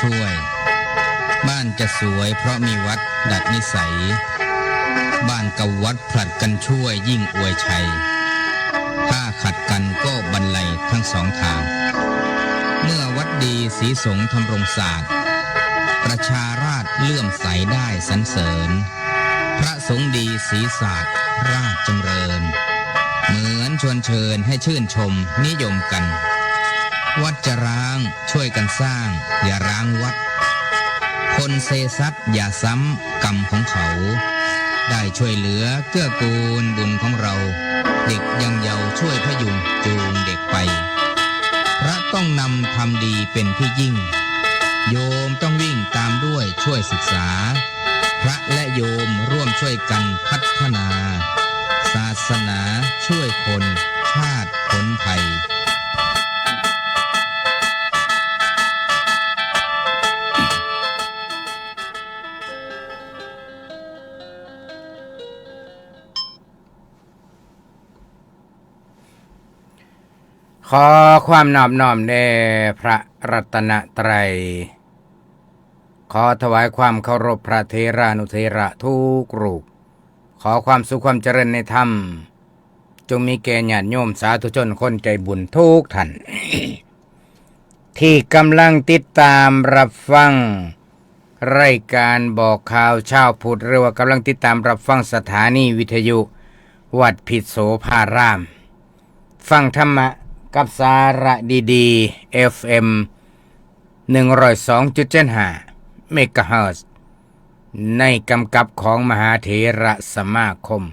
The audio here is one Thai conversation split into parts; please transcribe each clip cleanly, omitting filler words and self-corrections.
ช่วยบ้านจะสวยเพราะมีวัดดัดนิสัยบ้านกับวัดผลัดกันช่วยยิ่งอวยชัยถ้าขัดกันก็บรรลัยทั้งสองทางเมื่อวัดดีศรีสงฆ์ทำรงศาสตร์ประชาราษฎร์เลื่อมใสได้สรรเสริญพระสงฆ์ดีศรีศาสตร์ราชจำเริญเหมือนชวนเชิญให้ชื่นชมนิยมกันวัดจะร้างช่วยกันสร้างอย่าร้างวัดคนเซซัดอย่าซ้ำกรรมของเขาได้ช่วยเหลือเกื้อกูลบุญของเราเด็กยังเยาว์ช่วยพยุงจูงเด็กไปพระต้องนำทำดีเป็นที่ยิ่งโยมต้องวิ่งตามด้วยช่วยศึกษาพระและโยมร่วมช่วยกันพัฒนาศาสนาช่วยคนชาติพ้นภัยขอความนอบน้อมแด่พระรัตนตรัยขอถวายความเคารพพระเถรานุเถระทุกรูปขอความสุขความเจริญในธรรมจงมีแก่ญาติโยมสาธุชนคนใจบุญทุกท่าน ที่กำลังติดตามรับฟังรายการบอกข่าวชาวพุทธหรือว่ากำลังติดตามรับฟังสถานีวิทยุวัดพิษโสภารามฟังธรรมะกับสาระดีๆ FM 102.75 เมกะเฮิรตซ์ในกำกับของมหาเถระสมาคม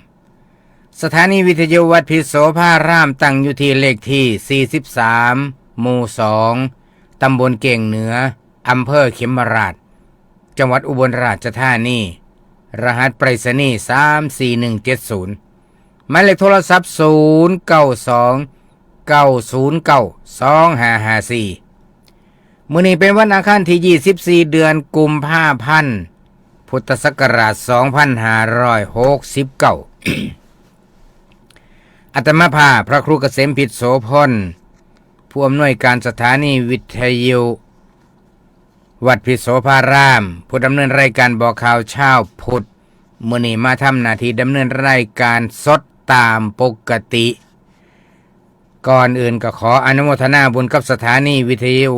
สถานีวิทยุวัดพิษโสภารามตั้งอยู่ที่เลขที่43หมู่2ตำบลเก่งเหนืออำเภอเขมราชจังหวัดอุบลราชธานีรหัสไปรษณีย์34170หมายเลขโทรศัพท์0929092554มื้อนี้เป็นวันอังคารที่24เดือนกุมภาพันธ์พุทธศักราช2569 อาตมาภาพพระครูเกษมพิษโสพลผู้อำนวยการสถานีวิทยุวัดพิษโสภารามผู้ดำเนินรายการบอกข่าวเช้าพุทธมื้อนี้มาทำหน้าที่ดำเนินรายการสดตามปกติก่อนอื่นก็ขออนุโมทนาบุญกับสถานีวิทยุ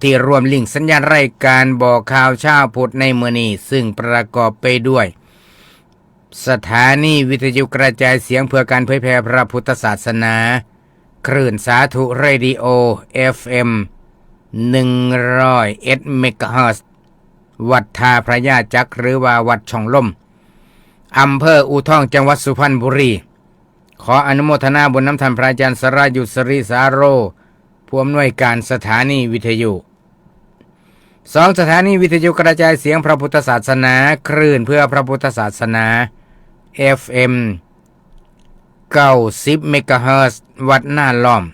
ที่รวมลิงก์สัญญาณรายการบอกข่าวเช้าพุทธในมื้อนี้ซึ่งประกอบไปด้วยสถานีวิทยุกระจายเสียงเพื่อการเผยแพร่พระพุทธศาสนาคลื่นสาธุเรดิโอ FM 101 เมกะเฮิรตซ์วัดท่าพระยาจักรหรือว่าวัดช่องลมอำเภออู่ทองจังหวัดสุพรรณบุรีขออนุโมทนาบุญน้ำท่านพระอาจารย์สรายุทธสริสาโรผู้อำนวยการสถานีวิทยุ2สถานีวิทยุกระจายเสียงพระพุทธศาสนาคลื่นเพื่อพระพุทธศาสนา FM 90 เมกะเฮิรตซ์วัดหน้าล้อม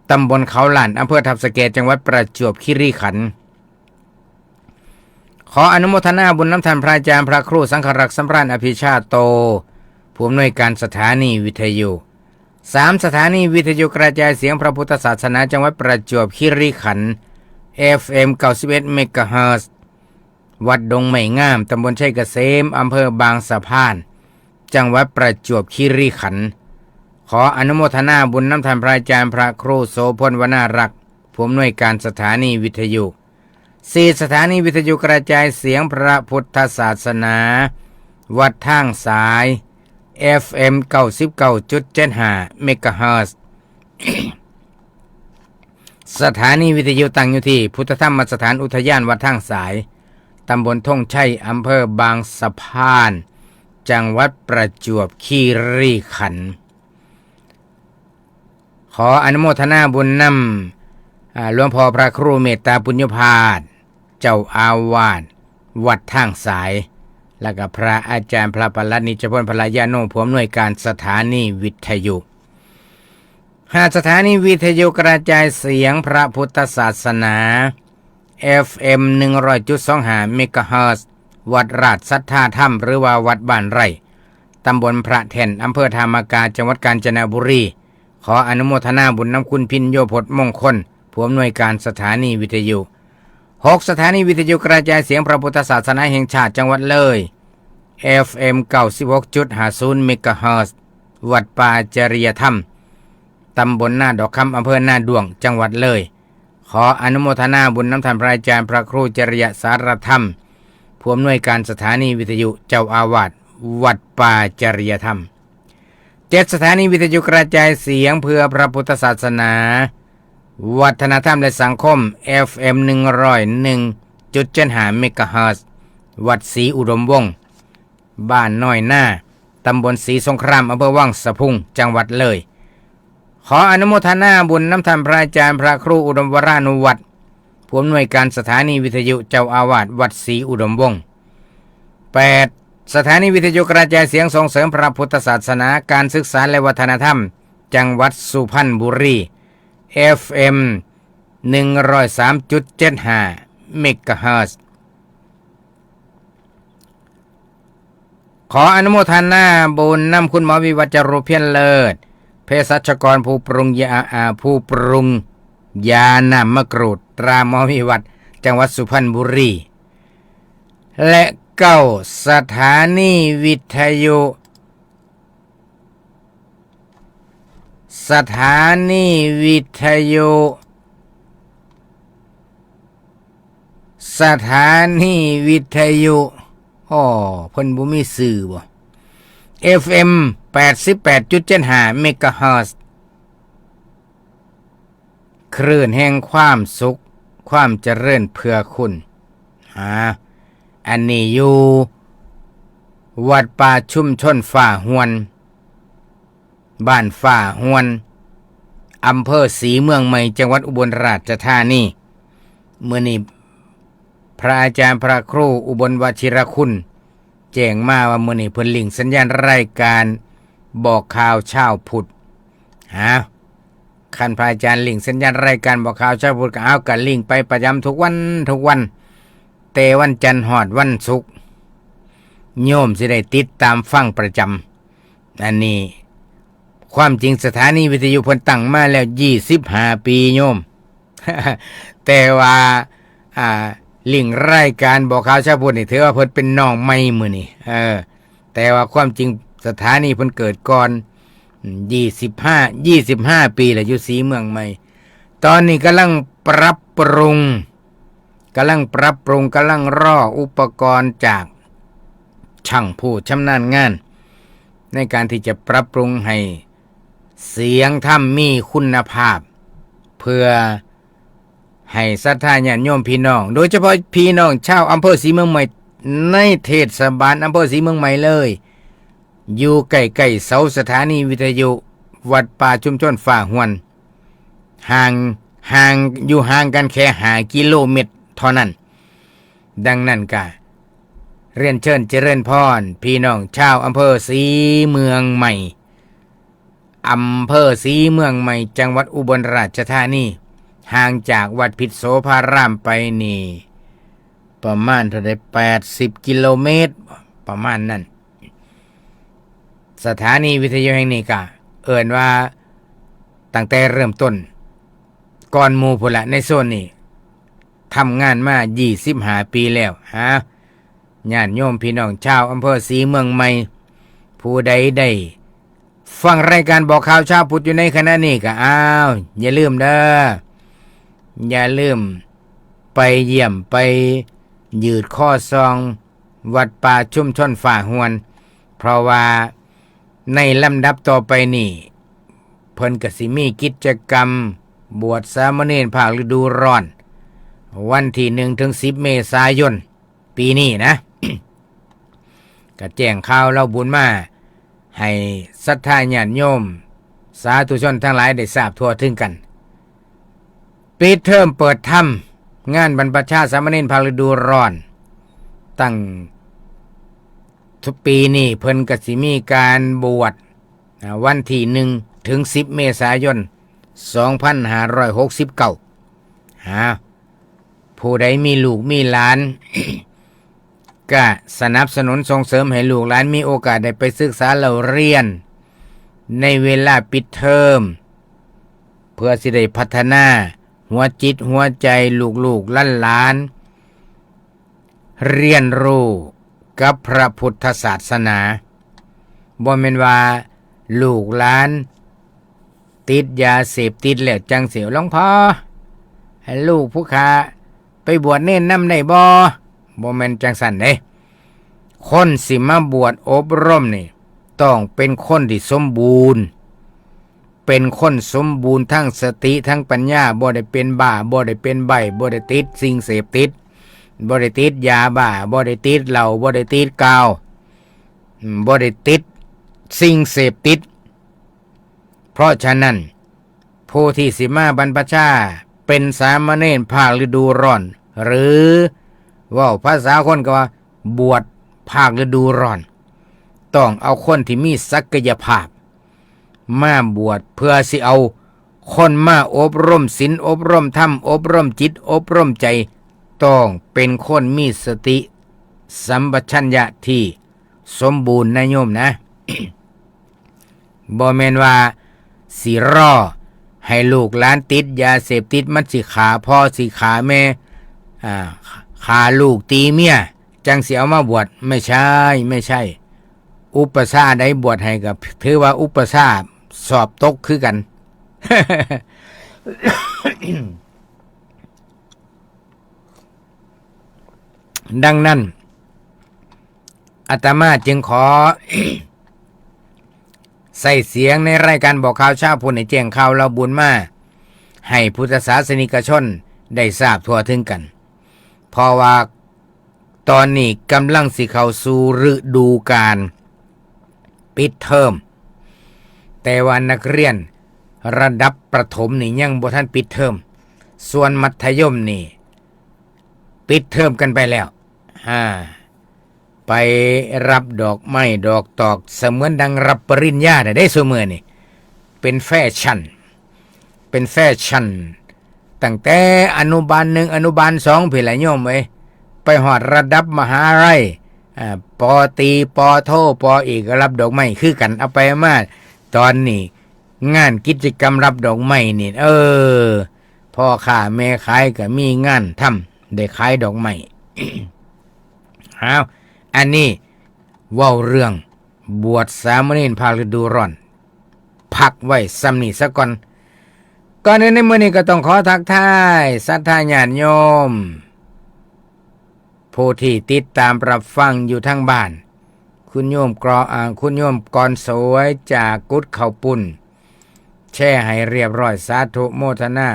ตำบลเขาหลานอำเภอทับสะแกจังหวัดประจวบคีรีขันธ์ขออนุโมทนาบุญน้ำท่านพระอาจารย์พระครูสังฆรักษ์สำราญอภิชาโตผู้อำนวยการสถานีวิทยุ3สถานีวิทยุกระจายเสียงพระพุทธศาสนาจังหวัดประจวบคีรีขันธ์ FM 91 เมกะเฮิรตซ์วัดดงไม้งามตำบลชัยเกษมอำเภอบางสะพานจังหวัดประจวบคีรีขันธ์ขออนุโมทนาบุญน้ำท่านพระอาจารย์พระครูโสพลวนารักษ์ผู้อำนวยการสถานีวิทยุ4สถานีวิทยุกระจายเสียงพระพุทธศาสนาวัดทางสาย FM 99.75 เมกะเฮิรตซ์ สถานีวิทยุตั้งอยู่ที่พุทธธรรมสถานอุทยานวัดทางสายตำบลท่งชัยอำเภอบางสะพานจังหวัดประจวบคีรีขันธ์ขออนุโมทนาบุญนำหลวงพ่อพระครูเมตตาปุญญภาสเจ้าอาวาสวัดทางสายและก็พระอาจารย์พระปลัดนิจพลพลายาโนผู้อำนวยการสถานีวิทยุ5สถานีวิทยุกระจายเสียงพระพุทธศาสนา FM 100.25 เมกะเฮิรตซ์ วัดราชสัทธาธรรมหรือว่าวัดบ้านไร่ตำบลพระแท่นอำเภอธามากาจังหวัดกาญจนบุรีขออนุโมทนาบุญน้ำคุณพินโยพจน์มงคล ผู้อำนวยการสถานีวิทยุ6สถานีวิทยุกระจายเสียงพระพุทธศาสนาแห่งชาติจังหวัดเลย FM 96.50 เมกะเฮิรตซ์วัดป่าจริยธรรมตำบลนาดอกคำอำเภอนาดวงจังหวัดเลยขออนุโมทนาบุญน้ำทานพระอาจารย์พระครูจริยสารธรรมผู้อำนวยการสถานีวิทยุเจ้าอาวาสวัดป่าจริยธรรม7สถานีวิทยุกระจายเสียงเพื่อพระพุทธศาสนาวัฒนธรรมและสังคม FM 101.75 เมกะเฮิรตซ์วัดศรีอุดมวงศ์บ้านน้อยหน้าตำบลศรีสงครามอำเภอวังสะพุงจังหวัดเลยขออนุโมทนาบุญน้ำทานพระอาจารย์พระครูอุดมวรานุวัตรผู้อำนวยการสถานีวิทยุเจ้าอาวาสวัดศรีอุดมวงศ์8สถานีวิทยุกระจายเสียงส่งเสริมพระพุทธศาสนาการศึกษาและวัฒนธรรมจังหวัดสุพรรณบุรี FM 103.75 เมกะเฮิรตซ์ขออนุโมทนาบุญนำคุณหมอวิวัฒน์จรุเพียรเลิศเภสัชกรผู้ปรุงยาน้ำมะกรูดตราหมอวิวัฒน์จังหวัดสุพรรณบุรีและ9สถานีวิทยุสถานีวิทยุเพิ่นบ่มีสื่อบ่ FM 88.75 เมกะเฮิรตซ์คลื่นแห่งความสุขความเจริญเพื่อคุณอันนี้อยู่วัดป่าชุมชนฝ่าหวนบ้านฝ่าหวนอำเภอศรีเมืองใหม่จังหวัดอุบลราชธานีมื้อนี้พระอาจารย์พระครูอุบลวชิรคุณแจ้งมาว่ามื้อนี้เพิ่นลิงก์สัญญาณรายการบอกข่าวเช้าพุธคันพระอาจารย์ลิงก์สัญญาณรายการบอกข่าวเช้าพุธก็เอากันลิงก์ไปประจำทุกวันแต่วันจันทร์ฮอดวันศุกร์โยมสิได้ติดตามฟังประจำอันนี้ความจริงสถานีวิทยุเพิ่นตั้งมาแล้ว25ปีโยม แต่ว่าลิงก์รายการบอกข่าวเช้าพุธนี่ถือว่าเพิ่นเป็นน้องใหม่มื้อนี้แต่ว่าความจริงสถานีเพิ่นเกิดก่อน25ปีแล้วอยู่ศรีเมืองใหม่ตอนนี้กำลังปรับปรุงกำลังรออุปกรณ์จากช่างผู้ชำนาญงานในการที่จะปรับปรุงให้เสียงธรรมมีคุณภาพเพื่อให้ศรัทธาญาติโยมพี่น้องโดยเฉพาะพี่น้องชาวอำเภอศรีเมืองใหม่ในเทศบาลอำเภอศรีเมืองใหม่เลยอยู่ใกล้ๆเสาสถานีวิทยุวัดป่าชุมชนฝ่าหวนห่างกันแค่5 กิโลเมตรเท่านั้นดังนั้นก็เรียนเชิญเจริญพรพี่น้องชาวอำเภอศรีเมืองใหม่จังหวัดอุบลราชธานีห่างจากวัดพิษโสภารามไปนี่ประมาณเท่าใด80 กิโลเมตรประมาณนั้นสถานีวิทยุแห่งนี้ก็เอิ้นว่าตั้งแต่เริ่มต้นก่อนหมู่พุ่นละในโซนนี้ทำงานมา25ปีแล้วญาติโยมพี่น้องชาวอำเภอศรีเมืองใหม่ผู้ใดได้ฟังรายการบอกข่าวเช้าพุธอยู่ในขณะนี้ก็อย่าลืมไปเยี่ยมไปยืดข้อซองวัดป่าชุมชนฝ่าหวนเพราะว่าในลำดับต่อไปนี่เพิ่นก็สิมีกิจกรรมบวชสามเณรภาคฤดูร้อนวันที่1 ถึง 10 เมษายนปีนี้นะ ก็แจ้งข่าวเล่าบุญมาให้ศรัทธาญาติโยมสาธุชนทั้งหลายได้ทราบทั่วถึงกันปิดเทอมเปิดธรรมงานบรรพชาสามเณรภาคฤดูร้อนตั้งทุกปีนี่เพิ่นก็สิมีการบวชวันที่1 ถึง 10 เมษายน 2569ผู้ใดมีลูกมีหลาน ก็สนับสนุนส่งเสริมให้ลูกหลานมีโอกาสได้ไปศึกษาเล่าเรียนในเวลาปิดเทอมเพื่อสิได้พัฒนาห หัวจิตหัวใจลูกๆหลานๆเรียนรู้กับพระพุทธศาสนาบ่แม่นว่าลูกหลานติดยาเสพติดแล้วจังเสียวหลวงพ่อให้ลูกผู้ขาไปบวชเน้นนำได้บ่แม่นจังสั่นเด้คนสิมาบวชอบรมนี่ต้องเป็นคนที่สมบูรณ์เป็นคนสมบูรณ์ทั้งสติทั้งปัญญาบ่ได้เป็นบ้าบ่ได้เป็นใบบ่ได้ติดสิ่งเสพติดบ่ได้ติดยาบ้าบ่ได้ติดเหล้าบ่ได้ติดกาวบ่ได้ติดสิ่งเสพติดเพราะฉะนั้นผู้ที่สิมาบรรพชาเป็นสามเณรภาคฤดูร้อนหรือว่าภาษาคนก็ว่าบวชภาคฤดูร้อนต้องเอาคนที่มีศักยภาพมาบวชเพื่อสิเอาคนมาอบรมศีลอบรมธรรมอบรมจิตอบรมใจต้องเป็นคนมีสติสัมปชัญญะที่สมบูรณ์นะโยมนะ บ่แม่นว่าสิรอให้ลูกหลานติดยาเสพติดมันสิขาพ่อสิขาแม่ขาลูกตีเมียจังสิเอามาบวชไม่ใช่อุปสาได้บวชให้กับถือว่าอุปสาสอบตกคือกัน ดังนั้นอาตมาจึงขอ ใส่เสียงในรายการบอกข่าวเช้าพุทธในแจ้งข่าวเราบุญมาให้พุทธศาสนิกชนได้ทราบทั่วถึงกันเพราะว่าตอนนี้กำลังสิเข้าสู่ฤดูกาลปิดเทอมแต่ว่านักเรียนระดับประถมนี่ยังบ่ทันปิดเทอมส่วนมัธยมนี่ปิดเทอมกันไปแล้วไปรับดอกไม้ดอกตอกเสมือนดังรับปริญญาได้ซุมื้อนี่เป็นแฟชั่นตั้งแต่อนุบาล1อนุบาล2พี่ละโยมเอ้ยไปฮอดระดับมหาลัยปอตรีปอโทปอเอกรับดอกไม้คือกันเอาไปมาตอนนี้งานกิจกรรมรับดอกไม้นี่พ่อค้าแม่ขายก็มีงานทำได้ขายดอกไม้ อันนี้เว้าเรื่องบวชสามเณรภาคฤดูร้อนพักไว้ซ้ำนี้ซะก่อนอื่นในมื้อนี้ก็ต้องขอทักทายศรัทธาญาติโยมผู้ที่ติดตามรับฟังอยู่ทางบ้านคุณโยมกรสวยจากกุดเขาปุ่นแช่ให้เรียบร้อยสาธุโมทนา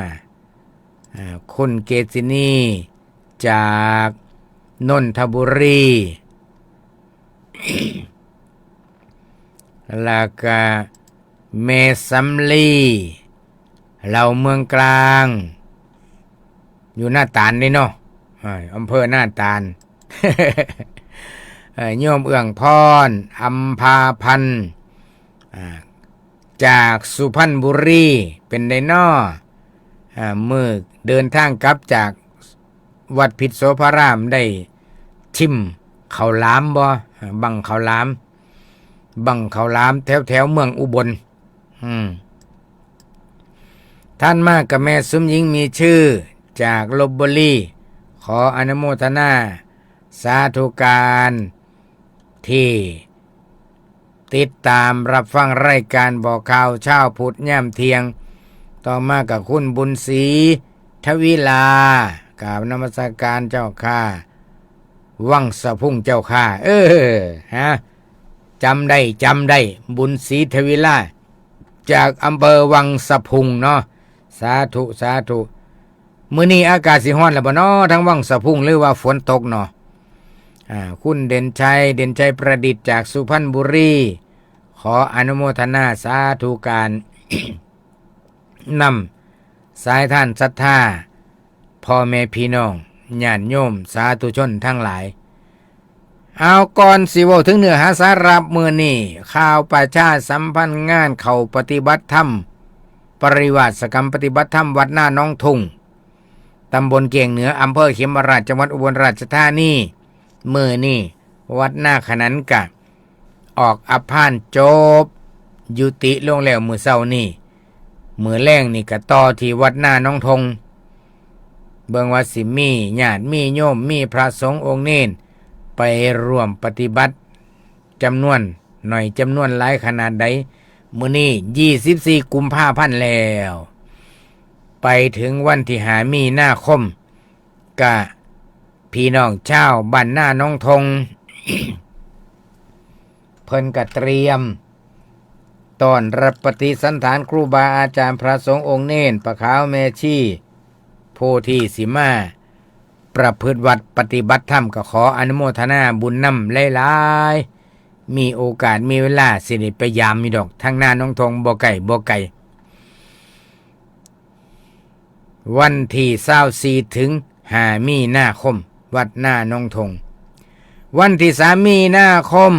คุณเกษินีจากนนทบุรี แล้วก็เมสัมลีเราเมืองกลางอยู่หน้าตาลนี่เนาะอำเภอหน้าตาล โยมเอื้องพรอัมพาพันธ์จากสุพรรณบุรีเป็นไดน้อมือเดินทางกลับจากวัดพิษโสภารามได้ชิมข้าวหลามบ่บังข้าวหลามแถวเมืองอุบลท่านมากกับแม่สุมหญิงมีชื่อจากลพบุรีขออนุโมทนาสาธุการที่ติดตามรับฟังรายการบอกข่าวเช้าพุธย่ำเที่ยงต่อมากับคุณบุญศรีทวิลากราบนมัสการเจ้าข้าวังสะพุ่งเจ้าข้าจำได้บุญศรีทวิลาจากอำเภอวังสะพุงเนาะสาธุมื้อนี้อากาศสิร้อนแล้วบ่เนาะทั้งวังสะพุงหรือว่าฝนตกเนาะคุณเด่นชัยประดิษฐ์จากสุพรรณบุรีขออนุโมทนาสาธุการ นำสายท่านศรัทธาพ่อแม่พี่น้องญาติโยมสาธุชนทั้งหลายเอาก่อนสิเว้าถึงเนื้อหาสาระมื้อนี้ข่าวประชาสัมพันธ์งานเข้าปฏิบัติธรรมปริวาสกรรมปฏิบัติธรรมวัดหน้าน้องทุ่งตำบลเกียงเหนืออำเภอเขมราชจังหวัดอุบลราชธานีมื้อนี้วัดหน้าขนันกะออกอภานจบยุติลงแล้วมื้อเช้านี้มื้อแลงนี่ก็ต่อที่วัดหน้าน้องทง เบิ่งว่าสิมีญาติมีโยมมีพระสงฆ์องค์เน้นไปร่วมปฏิบัติจำนวนหน่อยจำนวนหลายขนาดใดมื้อนี้24กุมภาพันธ์แล้วไปถึงวันที่5มีนาคมกะพี่น้องชาวบ้านหน้าน้องทง เพิ่นก็เตรียมต้อนรับปฏิสันถานครูบาอาจารย์พระสงฆ์องค์เน้นปะขาวแม่ชีโพธิสิมาประพฤติวัดปฏิบัติธรรมก็ขออนุโมทนาบุญนำหลายๆมีโอกาสมีเวลาสิได้ไปยามมีดอกทางหน้าน้องทงบ่ไกลวันที่24ถึง5มีนาคมวัดหน้าน้องทงวันที่3มีนาคม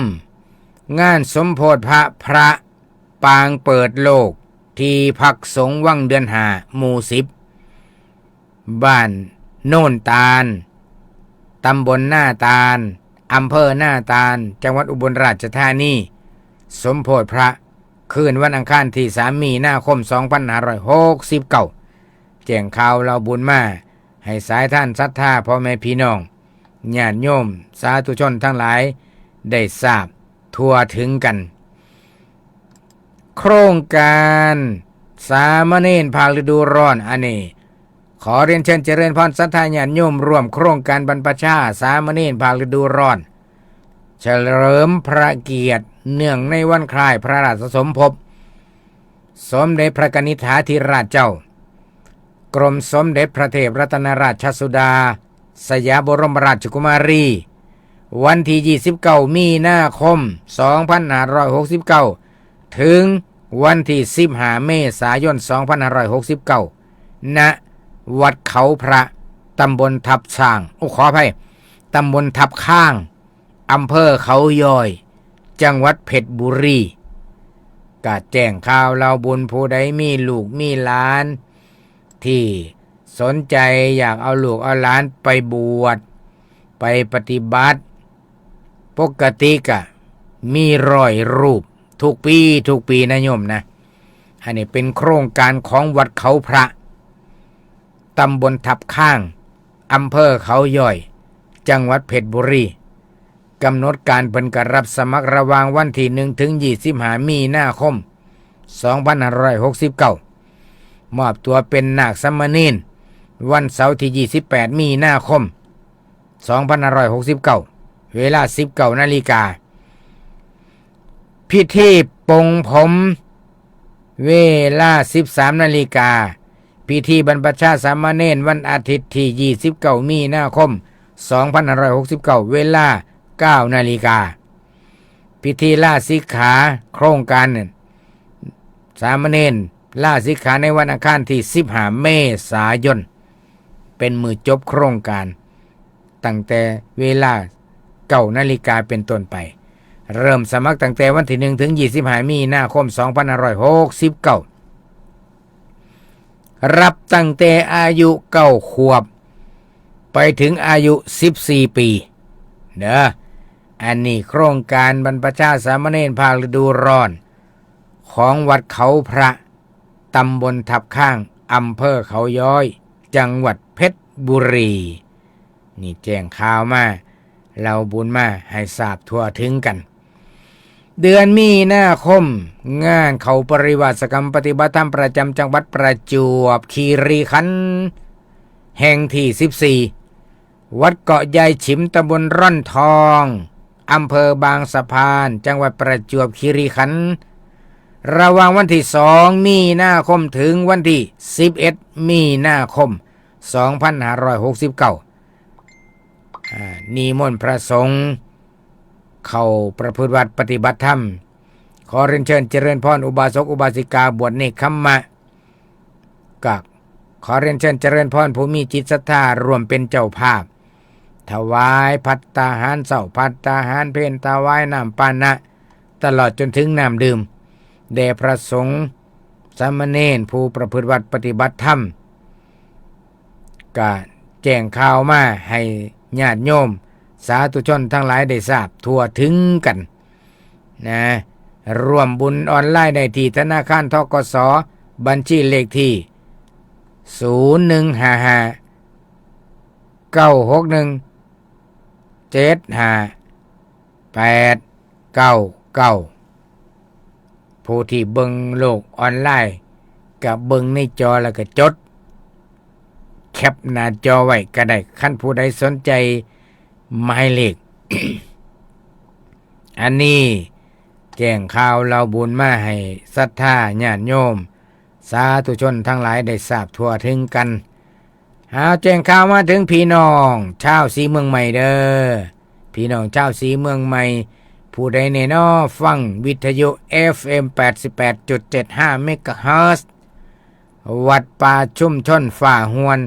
งานสมโภชพระปางเปิดโลกที่พักสงฆ์วังเดือน5หมู่10บ้านโน่นตาลตำบลหน้าตาลอำเภอหน้าตาลจังหวัดอุบลราชธานีสมโภชพระคืนวันอังคารที่3มีนาคม2569แจ้งข่าวเราบุญมาให้สายท่านศรัทธาพ่อแม่พี่น้องญาติโยมสาธุชนทั้งหลายได้ทราบทั่วถึงกันโครงการสามเณรภาคฤดูร้อนอันนี้ขอเรียนเชิญเจริญพรศรัทธาญาติโยมร่วมโครงการบรรพชาสามเณรภาคฤดูร้อนเฉลิมพระเกียรติเนื่องในวันคล้ายพระราชสมภพสมเด็จพระกนิษฐาธิราชเจ้ากรมสมเด็จพระเทพรัตนราชสุดาสยามบรมราชกุมารีวันที่29มีนาคม2569ถึงวันที่15เมษายน2569ณวัดเขาพระตำบลทับช้างขออภัยตำบลทับข้างอำเภอเขาย้อยจังหวัดเพชรบุรีกะแจ้งข่าวเราบุญผู้ใดมีลูกมีหลานที่สนใจอยากเอาลูกเอาหลานไปบวชไปปฏิบัติปกติกะมี100 รูปทุกปีนะโยมนะอันนี้เป็นโครงการของวัดเขาพระตำบลทับข้างอำเภอเขาย่อยจังหวัดเพชรบุรีกำหนดการเพิ่นก็รับสมัครระหว่างวันที่1ถึง25มีนาคม2569มอบตัวเป็นนาคสามเณรวันเสาร์ที่28มีนาคม2569เวลา 19 นาฬิกาพิธีปลงผมเวลา 13 นาฬิกาพิธีบรรพชาสามเณรวันอาทิตย์ที่29มีนาคม2569เวลา 9 นาฬิกาพิธีลาสิกขาโครงการสามเณรลาสิกขาในวันอังคารที่15เมษายนเป็นมือจบโครงการตั้งแต่เวลา 9 นาฬิกาเป็นต้นไปเริ่มสมัครตั้งแต่วันที่1ถึง25มีนาคม2569รับตั้งแต่อายุ9 ขวบไปถึงอายุ14 ปีเด้ออันนี้โครงการบรรพชาสามเณรภาคฤดูร้อนของวัดเขาพระตำบลทับข้างอำเภอเขาย้อยจังหวัดเพชรบุรีนี่แจ้งข่าวมาเราบุญมาให้ทราบทั่วถึงกันเดือนมีนาคมงานเขาปริวาสกรรมปฏิบัติธรรมประจำจังหวัดประจวบคีรีขันธ์แห่งที่14วัดเกาะยายฉิมตำบลร่อนทองอำเภอบางสะพานจังหวัดประจวบคีรีขันธ์ระหว่างวันที่2มีนาคมถึงวันที่11มีนาคม2569นิมนต์พระสงฆ์เข้าประพฤติวัดปฏิบัติธรรมขอเรียนเชิญเจริญพรอุบาสกอุบาสิกาบวชเนกขัมมะก็ขอเรียนเชิญเจริญพรผู้มีจิตศรัทธารวมเป็นเจ้าภาพถวายภัตตาหารเช้าภัตตาหารเพลถวายน้ำปานะตลอดจนถึงน้ำดื่มแด่พระสงฆ์สามเณรผู้ประพฤติวัดปฏิบัติธรรมก็แจ้งข่าวมาให้ญาติโยมสาธุชนทั้งหลายได้ทราบทั่วถึงกันนะร่วมบุญออนไลน์ได้ที่ธนาคารธกสบัญชีเลขที่0155 ผู้ที่เบิ่งโลกออนไลน์กับเบิ่งในจอแล้วก็จดแคปหน้าจอไว้ก็ได้คันผู้ใดสนใจหมายเลข อันนี้แจ้งข่าวเราบุญมาให้ศรัทธาญาติโยมสาธุชนทั้งหลายได้ทราบทั่วถึงกันแจ้งข่าวมาถึงพี่น้องชาวศรีเมืองใหม่เด้อพี่น้องชาวศรีเมืองใหม่ผู้ใดในนอฟังวิทยุ FM 88.75 เมกะเฮิรตซ์วัดป่าชุมชนฝ่าหวน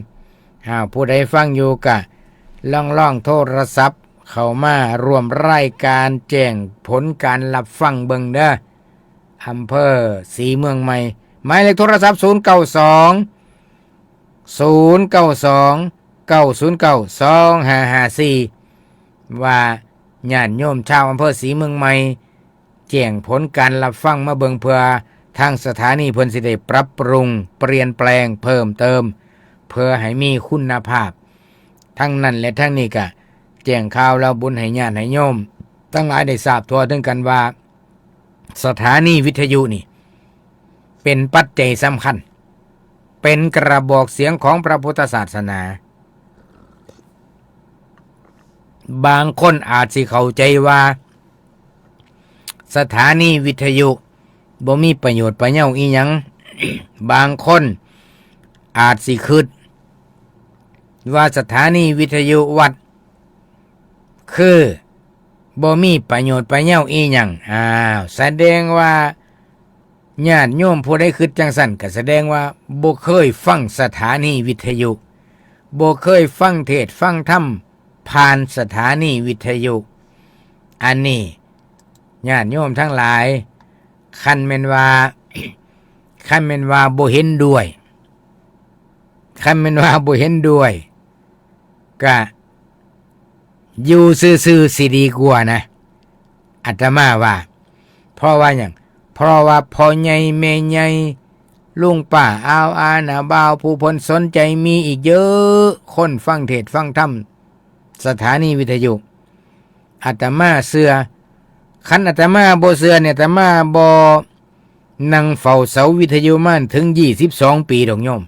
ผู้ใดฟังอยู่กะล่องโทรศัพท์เข้ามารวมรายการแจ้งผลการรับฟังเบิ่งเด้ออำเภอศรีเมืองใหม่หมายเลขโทรศัพท์092 2554ว่าญาติโยมชาวอำเภอศรีเมืองใหม่แจ้งผลการรับฟังมาเบิ่งเพื่อทางสถานีเพิ่นสิได้ปรับปรุงเปลี่ยนแปลงเพิ่มเติมเพื่อให้มีคุณภาพทั้งนั้นและทั้งนี้ก็แจ้งข่าวเราบุญให้ญาติให้โยมทั้งหลายได้ทราบทั่วถึงกันว่าสถานีวิทยุนี่เป็นปัจจัยสำคัญเป็นกระบอกเสียงของพระพุทธศาสนาบางคนอาจสิเข้าใจว่าสถานีวิทยุบ่มีประโยชน์ประโยชน์อีหยัง บางคนอาจสิคิดว่าสถานีวิทยุวัดคือบ่มีประโยชน์ประโยชน์อีหยังแสดงว่าญาติโยมผู้ใดคิดจังซั่นก็แสดงว่าบ่เคยฟังสถานีวิทยุบ่เคยฟังเทศน์ฟังธรรมผ่านสถานีวิทยุอันนี้ญาติโยมทั้งหลายคันแม่นว่าบ่เห็นด้วยคันแม่นว่าบ่เห็นด้วยก็อยู่ซื่อๆสิดีกว่านะอาตมาว่าเพราะว่าหยังเพราะว่าพ่อใหญ่แม่ใหญ่ลุงป้าอาน้าบ่าวผู้เพิ่นสนใจมีอีกเยอะคนฟังเทศน์ฟังธรรมสถานีวิทยุอาตมาเชื่อคันอาตมาบ่เชื่อเนี่ยอาตมาบ่นั่งเฝ้าเสาวิทยุมาถึง22 ปีดอกโยม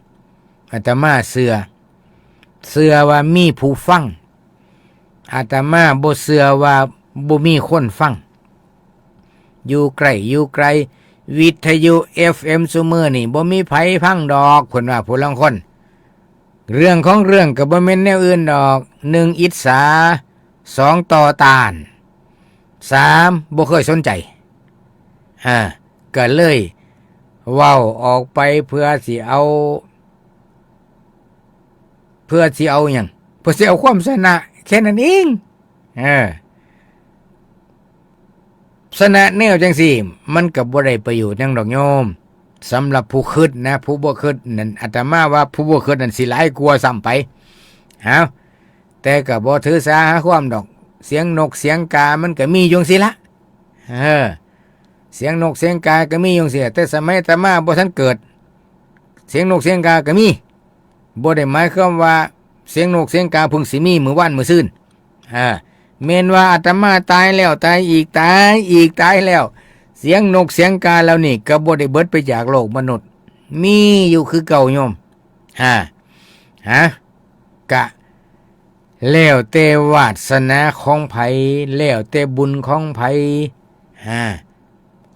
อาตมาเชื่อว่ามีผู้ฟังอาตมาบ่เชื่อว่าบ่มีคนฟังอยู่ไกลวิทยุ FM ซุมื้อนี่บ่มีไผฟังดอกเพิ่นว่าผู้ลางคนเรื่องของเรื่องก็บ่แม่นแนวอื่นดอก1อิจฉา2ต่อต้าน3บ่เคยสนใจก็เลยเว้าออกไปเพื่อสิเอาหยังเพื่อสิเอาความชนะแค่นั้นเองชนะแนวจังซี่มันก็บ่ได้ประโยชน์หยังดอกโยมสำหรับผู้คิดนะผู้บ่คิดนั่นอาตมาว่าผู้บ่คิดนั่นสิหลายกว่าซ้ำไปแต่ก็บ่ถือสาหาความดอกเสียงนกเสียงกามันก็มีอยู่จังซี่ละเสียงนกเสียงกาก็มีอยู่จังซี่แต่สมัยอาตมาบ่ทันเกิดเสียงนกเสียงกาก็มีบ่ได้หมายความว่าเสียงนกเสียงกาเพิ่งสิมีมื้อวานมื้อซื่นแม่นว่าอาตมาตายแล้วตายอีกตายแล้วเสียงนกเสียงกาแล้วนี่ก็บ่ได้เบิดไปจากโลกมนุษย์มีอยู่คือเก่าโยมกะแล้วแต่วาสนาของไผแล้วแต่บุญของไผ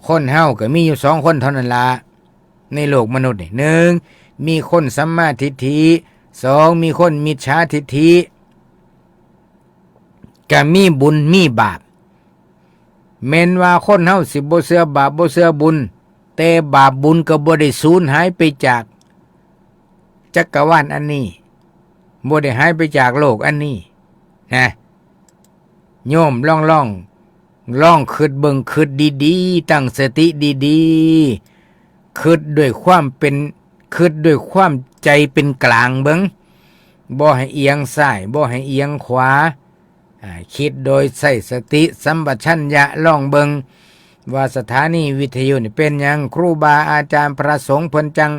คนเฮาก็มีอยู่2คนเท่านั้นล่ะในโลกมนุษย์นี่1มีคนสัมมาทิฏฐิ2มีคนมิจฉาทิฏฐิก็มีบุญมีบาปแม้นว่าคนเฮาสิบ่เชื่อบาปบ่เชื่อบุญแต่บาปบุญก็บ่ได้สูญหายไปจากจักรวาลอันนี้บ่ได้หายไปจากโลกอันนี้นะโยมลองคิดเบิ่งคิดดีๆตั้งสติดีๆคิดด้วยความใจเป็นกลางเบิ่งบ่ให้เอียงซ้ายบ่ให้เอียงขวาคิดโดยใช้สติสัมปชัญญะลองเบิงว่าสถานีวิทยุนี่เป็นหยังครูบาอาจารย์พระสงฆ์เพิ่นจัง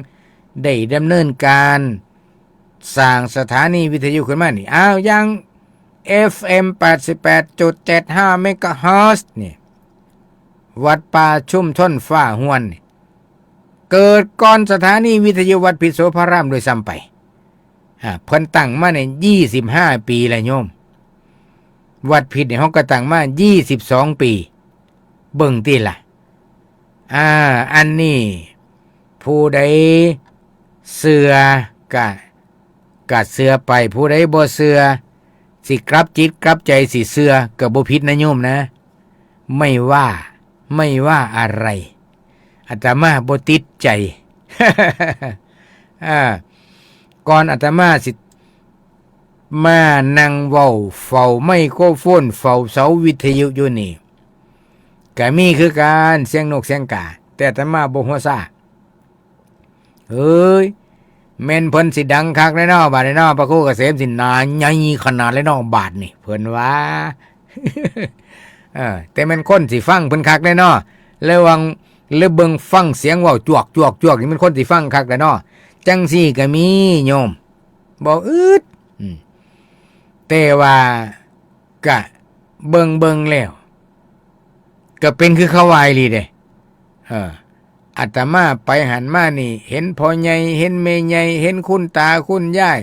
ได้ดำเนินการ สร้างสถานีวิทยุขึ้นมานี่อ้าวยัง FM 88.75 เมกะเฮิรตซ์นี่วัดป่าชุมชนฟ้าห้วนนี่เกิดก่อนสถานีวิทยุวัดพิโสพารามโดยซ้ำไปเพิ่นตั้งมาใน25 ปีแล้วโยมวัดพิษเนี่ยเฮาก็ตั้งมา22 ปีเบิ่งติล่ะอันนี้ผู้ใดเสือกะเสือไปผู้ใดบ่เสือสิกลับจิตกลับใจสิเสือก็บ่ผิดนะโยมนะไม่ว่าอะไรอาตมาบ่ติดใจ ก่อนอาตมาสิมานั่งเว้าเฝ้าไมโครโฟนเฝ้าเสาวิทยุอยู่นี่ก็มีคือการเสียงนกเสียงกาแต่อาตมาบ่ฮู้ซ่าเอ้ยแม่นเพิ่นสิดังคักแน่นอนบาดนี้เนาะพระครูเกษมสิหนาใหญ่ขนาดเลยเนาะบาดนี่เพิ่นว่า แต่แม่นคนสิฟังเพิ่นคักแน่เนาะระวังเบิ่งฟังเสียงเว้าจวกนี่มันคนสิฟังคักแน่เนาะจังซี่ก็มีโยมบ่อึดแต่ว่าก็เบิ่งแล้วก็เป็นคือเขาวายลีเด้อาตมาไปหันมานี่เห็นพ่อใหญ่เห็นแม่ใหญ่เห็นคุณตาคุณยาย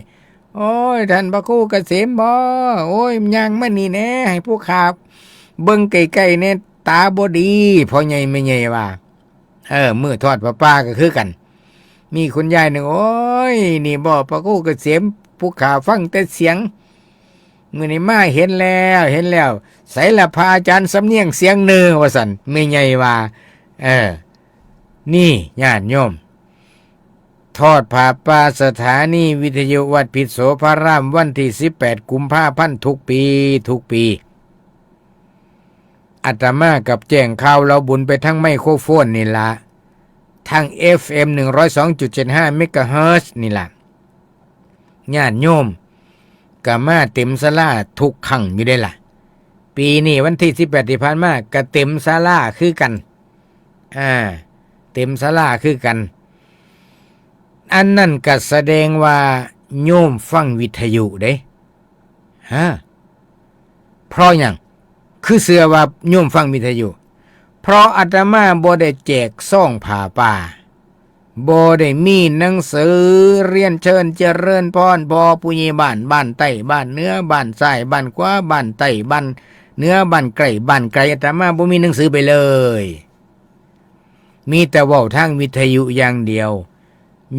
โอ้ยท่านพระครูเกษมบ่โอ้ยย่างมานี่แน่ให้ผู้ขาเบิ่งใกล้ๆเนี่ยตาบ่ดีพ่อใหญ่แม่ใหญ่ว่ามื้อทอดผ้าก็คือกันมีคุณยายนึงโอ้ยนี่บ่พระครูเกษมผู้ขาฟังแต่เสียงมื้อนี้มาเห็นแล้วไสละพระอาจารย์สำเนียงเสียงเนอว่าซั่นแม่ใหญ่ว่านี่ญาติโยมทอดผ้าป่าสถานีวิทยุวัดพิโสพารามวันที่18 กุมภาพันธ์ทุกปีอาตมากับแจ้งข่าวเราบุญไปทั้งไมโครโฟนนี่ละทั้ง FM 102.75 เมกะเฮิรตซ์นี่ละญาติโยมก็มาเต็มศาลาทุกครั้งอยู่ได้ล่ะปีนี้วันที่18ที่ผ่านมาก็เต็มศาลาคือกันเต็มศาลาคือกันอันนั่นก็แสดงว่าโยมฟังวิทยุเด้เพราะหยังคือเชื่อว่าโยมฟังวิทยุเพราะอาตมาบ่ได้แจกซ่องผ้าป่าบ่ได้มีหนังสือเรียนเชิญเจริญพรพ่อผู้ใหญ่บ้านใต้บ้านเหนือบ้านซ้ายบ้านขวาบ้านใต้บ้านเหนือบ้านไกลอาตมาบ่มีหนังสือไปเลยมีแต่เว้าทางวิทยุอย่างเดียว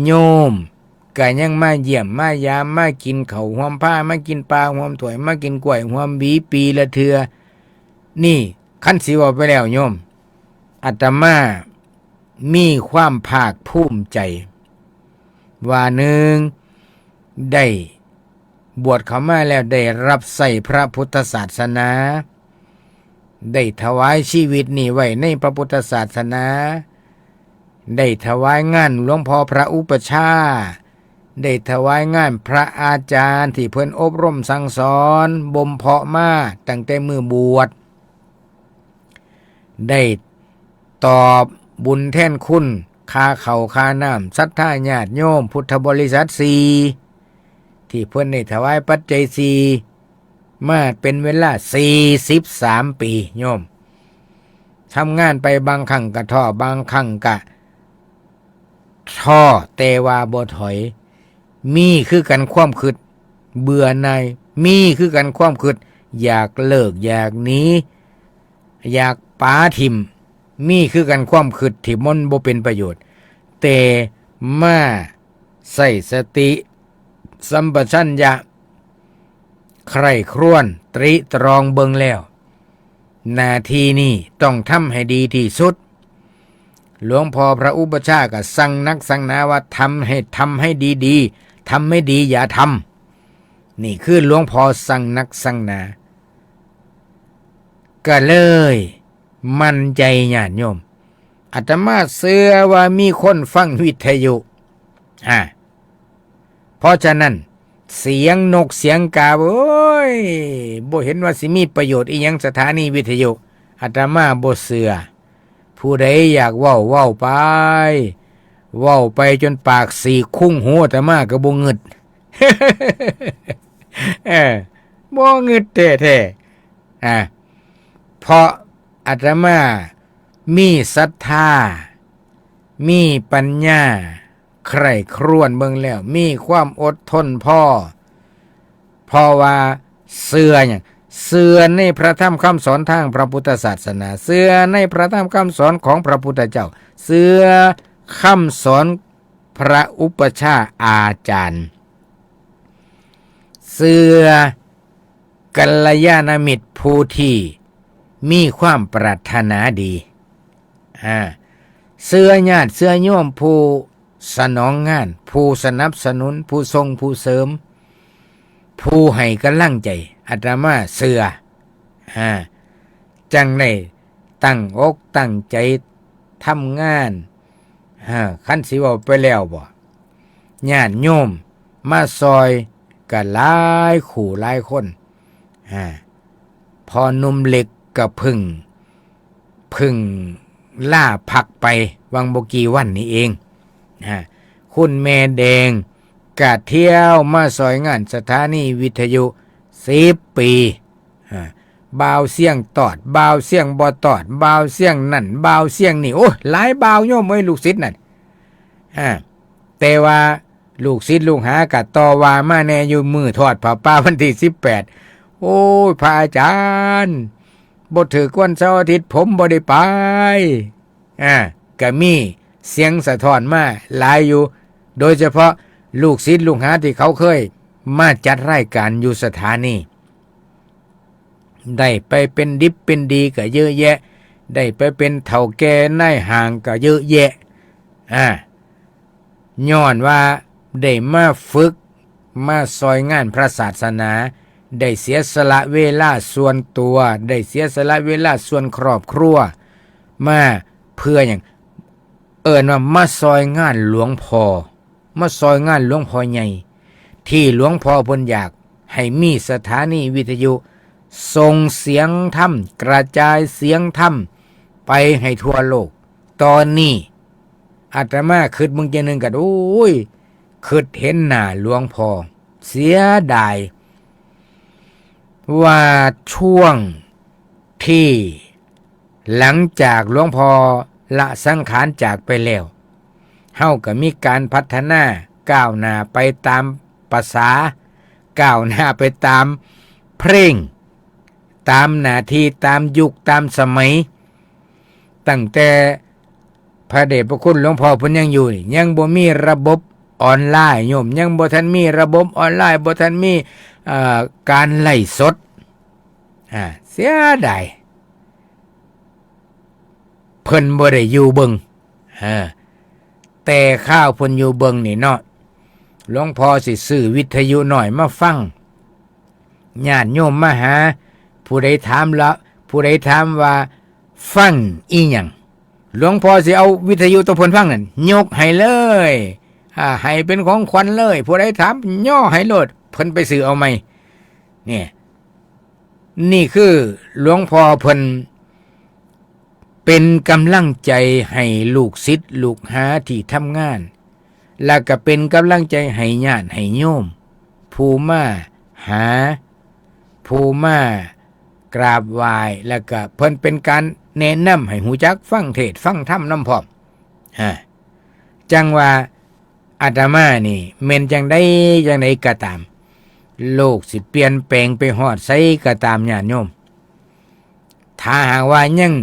โยมก็ยังมาเยี่ยมมายามมากินข้าวหอมผ้ามากินปลาหอมถ้วยมากินกล้วยหอมบีปีละเทื่อนี่คันสิเว้าไปแล้วโยมอาตมามีความภาคภูมิใจว่าหนึ่งได้บวชเข้ามาแล้วได้รับใส่พระพุทธศาสนาได้ถวายชีวิตนี่ไว้ในพระพุทธศาสนาได้ถวายงานหลวงพ่อพระอุปชาได้ถวายงานพระอาจารย์ที่เพิ่นอบรมสั่งสอนบ่มเพาะมาตั้งแต่มือบวชได้ตอบบุญแทนคุณค่าข้าวค่าน้ำศรัทธาญาติโยมพุทธบริษัท4ที่เพิ่นได้ถวายปัจจัย4มาเป็นเวลา43 ปีโยมทำงานไปบางครั้งก็ท้อบางครั้งก็ท้อแต่ว่าบ่ถอยมีคือกันความคิดเบื่อหน่ายมีคือกันความคิดอยากเลิกอยากหนีอยากปาทิ่มมีคือกันความคิดที่มันบ่เป็นประโยชน์แต่มาใส่สติสัมปชัญญะใคร่ครวญตริตรองเบิ่งแล้วหน้าที่นี้ต้องทำให้ดีที่สุดหลวงพ่อพระอุปชาก็สั่งนักสั่งหนาว่าทำให้ดีทำไม่ดีอย่าทำนี่คือหลวงพ่อสั่งนักสั่งหนาก็เลยมั่นใจญาติโยมอาตมาเชื่อว่ามีคนฟังวิทยุเพราะฉะนั้นเสียงนกเสียงกาโอ้ยบ่เห็นว่าสิมีประโยชน์อีหยังสถานีวิทยุอาตมาบ่เชื่อผู้ใดอยากเว้าไปจนปากสีคุ้งหูอาตมาก็บ่งึด บ่เงึดแท้ๆเพราะอาตมามีศรัทธามีปัญญาใคร่ครวญเบิ่งแล้วมีความอดทนพอเพราะว่าเชื่ออย่างเชื่อในพระธรรมคำสอนทางพระพุทธศาสนาเชื่อในพระธรรมคำสอนของพระพุทธเจ้าเชื่อคำสอนพระอุปชาอาจารย์เชื่อกัลยาณมิตรผู้ที่มีความปรารถนาดีเชื่อญาติเชื่อโยมผู้สนองงานผู้สนับสนุนผู้ทรงผู้เสริมผู้ให้กำลังใจอาตมาเชื่อจังได้ตั้งอกตั้งใจทำงานคันสิเว้าไปแล้วบ่ญาติโยมมาซอยก็หลายคู่หลายคนพอหนุ่มเล็กก็พึ่งล่าพักไปวังบกี่วันนี้เองคุณแม่แดงกะเที่ยวมาซอยงานสถานีวิทยุ10 ปีบ่าวเสียงตอดบ่าวเสียงบ่ตอดบ่าวเสียงนั่นบ่าวเสียงนี่โอ้หลายบ่าวโยมเอ้ยลูกศิษย์นั่นแต่ว่าลูกศิษย์ลูกหากะต่อว่ามาแน่อยู่มือทอดผ้าป่าวันที่18โอ้ยพระอาจารย์บ่ถือวันเสาร์อาทิตย์ผมบ่ได้ไปก็มีเสียงสะท้อนมาหลายอยู่โดยเฉพาะลูกศิษย์ลูกหาที่เขาเคยมาจัดรายการอยู่สถานีได้ไปเป็นดิบเป็นดีก็เยอะแยะได้ไปเป็นเฒ่าแก่นายห้างก็เยอะแยะย้อนว่าได้มาฝึกมาซอยงานพระศาสนาได้เสียสละเวลาส่วนตัวได้เสียสละเวลาส่วนครอบครัวมาเพื่ออย่างว่ามาซอยงานหลวงพ่อมาซอยงานหลวงพ่อใหญ่ที่หลวงพ่อเพิ่นอยากให้มีสถานีวิทยุส่งเสียงธรรมกระจายเสียงธรรมไปให้ทั่วโลกตอนนี้อาตมาคิดมึงจะนึงกันโอ้ยคิดเห็นหน้าหลวงพ่อเสียดายว่าช่วงที่หลังจากหลวงพ่อละสังขารจากไปแล้วเฮาก็มีการพัฒนาก้าวหน้าไปตามภาษาก้าวหน้าไปตามเพลงตามหน้าที่ตามยุคตามสมัยตั้งแต่พระเดชพระคุณหลวงพ่อเพิ่นยังอยู่ยังบ่มีระบบออนไลน์โยมยังบ่ทันมีระบบออนไลน์บ่ทันมีการไลฟ์สดเสียดายเพิ่นบ่ได้อยู่เบิ่งแต่ข้าวเพิ่นอยู่เบิ่งนี่เนาะหลวงพ่อสิซื้อวิทยุหน่อยมาฟังญาติโยมมาหาผู้ใดถามละผู้ใดถามว่าฟังอีหยังหลวงพ่อสิเอาวิทยุตัวเพิ่นฟังนั่นยกให้เลยให้เป็นของขวัญเลยผู้ใดถามย่อให้โลดเพิ่นไปซื้อเอาใหม่เนี่ยนี่คือหลวงพ่อเพิ่นเป็นกำลังใจให้ลูกศิษย์ลูกหาที่ทำงานแล้วก็เป็นกำลังใจให้ญาติให้โยมผู้มาหาผู้มากราบไหว้แล้วก็เพิ่นเป็นการแนะนำให้หูจักฟังเทศฟังธรรมนำพร้อมจังว่าอาตมานี่แม่นจังไดก็ตามโลกสิเปลี่ยนแปลงไปฮอดไสก็ตามญาติโยมถ้าหากว่ายัง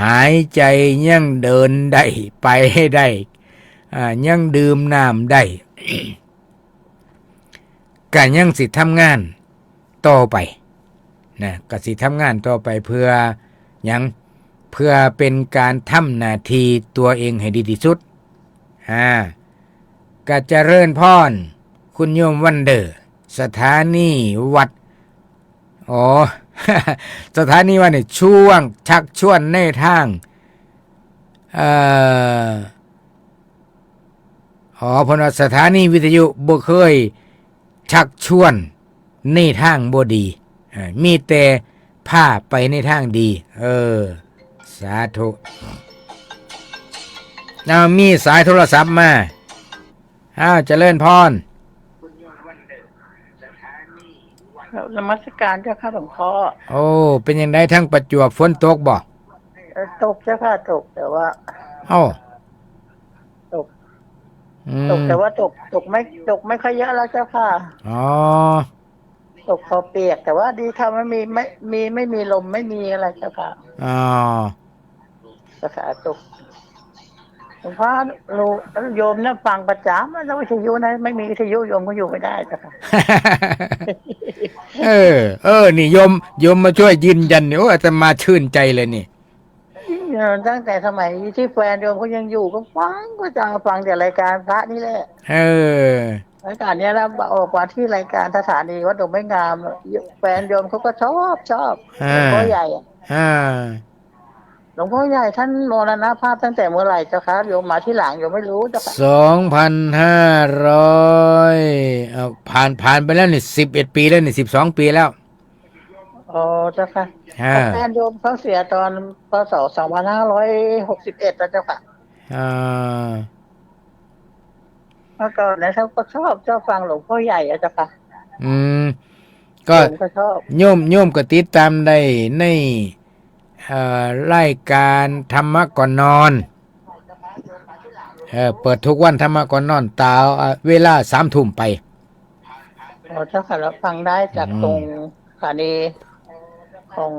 หายใจยังเดินได้ไปให้ได้ยังดื่มน้ำได้ ก็ยังสิทำงานต่อไปนะก็สิทำงานต่อไปเพื่อยังเพื่อเป็นการทำหน้าที่ตัวเองให้ดีที่สุดก็เจริญพรคุณโยมวันเดอร์สถานีวัดสถานีวัดเนี่ยช่วงชักชวนในทางเพราะว่าสถานีวิทยุบ่เคยชักชวนในทางบ่ดีมีแต่พาไปในทางดีสาธุมีสายโทรศัพท์มาเจริญพร นมัสการเจ้าค่ะหลวงพ่อ โอ้เป็นยังไงทั้งประจวบฝนตกบ่ตกเจ้าค่ะตกแต่ว่า เอ้าตกอืตกมแต่ว่าตกไม่ค่อยเยอะแล้วเจ้าค่ะอ๋อตกพอเปียกแต่ว่าดีค่ะไม่มีลมไม่มีอะไรเจ้าค่ะอ๋อ เจ้าค่ะตกหลวงพ่อรู้โยมเนี่ยฟังประจำแล้ววิทยุนะไม่มีวิทยุโยมก็อยู่ไม่ได้เจ้าค่ะ นี่โยมมาช่วยยืนยันเนี่ยโอ้อาตมาชื่นใจเลยนี่ตั้งแต่สมัยที่แฟนโยมเขายังอยู่ก็จะฟังแต่รายการพระนี่แหละเออรายการเนี้ยแล้วออกมาที่รายการสถานีวัดดงไม้งามแฟนโยมเขาก็ชอบหลวงพ่อใหญ่อ่าหลวงพ่อใหญ่ท่านมรณภาพตั้งแต่เมื่อไหร่เจ้าคะโยมมาที่หลังโยมไม่รู้เจ้าค่ะ2,500เอาผ่านไปแล้วนี่11 ปีแล้วนี่12 ปีแล้วอ๋อเจ้าค่ะแฟนโยมเขาเสียตอนพศ2561แล้วเจ้าค่ะอ่าเมื่อก่อนนะเขาก็ชอบฟังหลวงพ่อใหญ่อะเจ้าค่ะอืมก็ชอบโยมก็ติดตามได้ในรายการธรรมะก่อนนอนเปิดทุกวันธรรมะก่อนนอนตาเวลา3 ทุ่มไปอ๋อเจ้าค่ะเราฟังได้จากตรงสถานีของ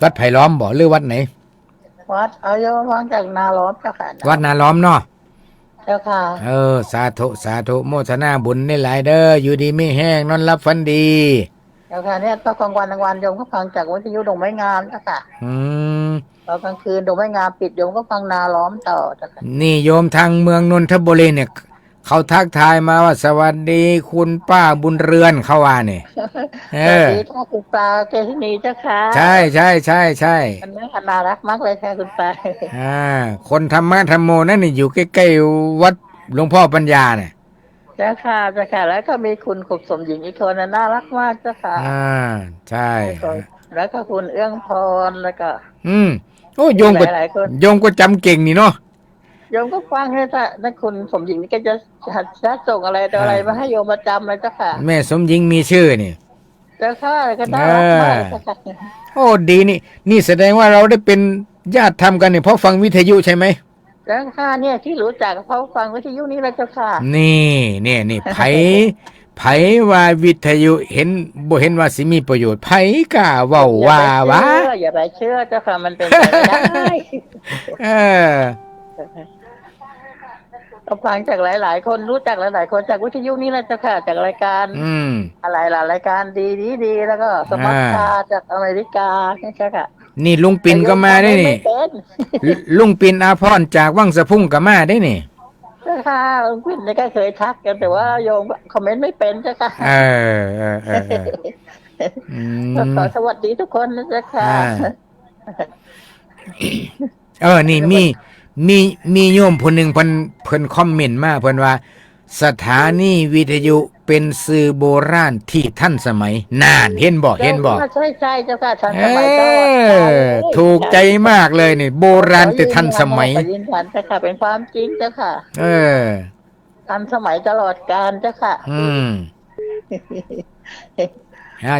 วัดไผ่ล้อมบ่หรือวัดไหนวัดโยมฟังจากนาล้อมเจ้าค่ะวัดนาล้อมเนาะเจ้าค่ะสาธุโมทนาบุญได้หลายเด้ออยู่ดีไม่แห้งนอนรับฝันดีเจ้าค่ะเนี่ยตอนกลางวันโยมก็ฟังจากวิทยุดงไม้งามเจ้าค่ะตอนกลางคืนดงไม้งามปิดโยมก็ฟังนาล้อมต่อเจ้าค่ะนี่โยมทางเมืองนนทบุรีเนี่ยเขาทักทายมาว่าสวัสดีคุณป้าบุญเรือนเขาว่าเนี่ยสวัสดีค่ะคุณป้าเกษณีเจ้าค่ะใช่อันนี้น่ารักมากเลยค่ะคุณป้าคนธรรมะธรรมโมนั่นนี่อยู่ใกล้ๆวัดหลวงพ่อปัญญาเนี่ยเจ้าค่ะแล้วก็มีคุณขุกสมหญิงอีกคนน่ารักมากเจ้าค่ะใช่แล้วก็คุณเอื้องพรแล้วก็โอ้โยมก็จำเก่งนี่เนาะโยมก็ฟังให้ถ้าคุณสมหญิงนี่ก็จะส่งอะไรต่ออะไรมาให้โยมประจำเลยเจ้าค่ะแม่สมหญิงมีชื่อนี่เจ้าค่ะก็น่ารักมากเจ้าค่ะโอ้ดีนี่แสดงว่าเราได้เป็นญาติทำกันเนี่ยเพราะฟังวิทยุใช่ไหมเจ้าค่ะเนี่ยที่รู้จักเพราะฟังวิทยุนี่แหละเจ้าค่ะนี่ไผว่าวิทยุบ่เห็นว่าสิมีประโยชน์ไผกล้าเว้าว่าอย่าไปเชื่อเจ้าค่ะมันเป็นไปไม่ได้ก็ฟังจากหลายคนรู้จักหลายคนจากวิทยุนี่แหละเจ้าค่ะจากรายการอะไรล่ะรายการดีแล้วก็สมัครจากอเมริกาใช่ค่ะนี่ลุงปิ่นก็มาได้นี่ลุงปิ่นอาภรณ์จากวังสะพุ่งก็มาได้นี่เจ้าค่ะลุงปิ่นนี่ก็เคยทักกันแต่ว่าโยมคอมเมนต์ไม่เป็นเจ้าค่ะขอสวัสดีทุกคนนะเจ้าค่ะนี่มีโยมคนหนึ่งเพิ่นคอมเมนต์มาเพิ่นว่าสถานีวิทยุเป็นสื่อโบราณที่ทันสมัยนานเห็นบ่ใช่เจ้าค่ะทันสมัยถูกใจมากเลยนี่โบราณแต่ทันสมัยยืนยันเจ้าค่ะเป็นความจริงเจ้าค่ะทันสมัยตลอดกาลเจ้าค่ะ